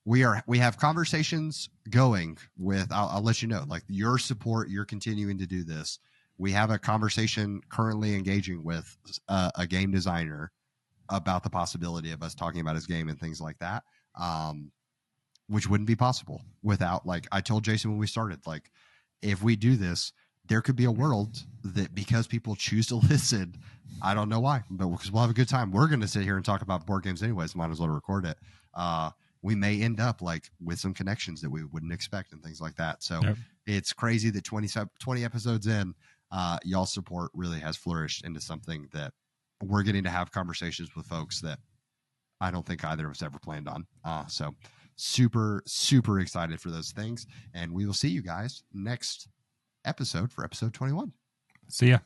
We have conversations going with, I'll let you know, like, your support, you're continuing to do this. We have a conversation currently engaging with a game designer about the possibility of us talking about his game and things like that, which wouldn't be possible without, like, I told Jason when we started, like, if we do this, there could be a world that, because people choose to listen, I don't know why, but because we'll have a good time. We're going to sit here and talk about board games anyways. Might as well record it. We may end up like with some connections that we wouldn't expect and things like that. So It's crazy that 20 episodes in, y'all's support really has flourished into something that we're getting to have conversations with folks that I don't think either of us ever planned on. So super, super excited for those things. And we will see you guys next episode for episode 21. See ya.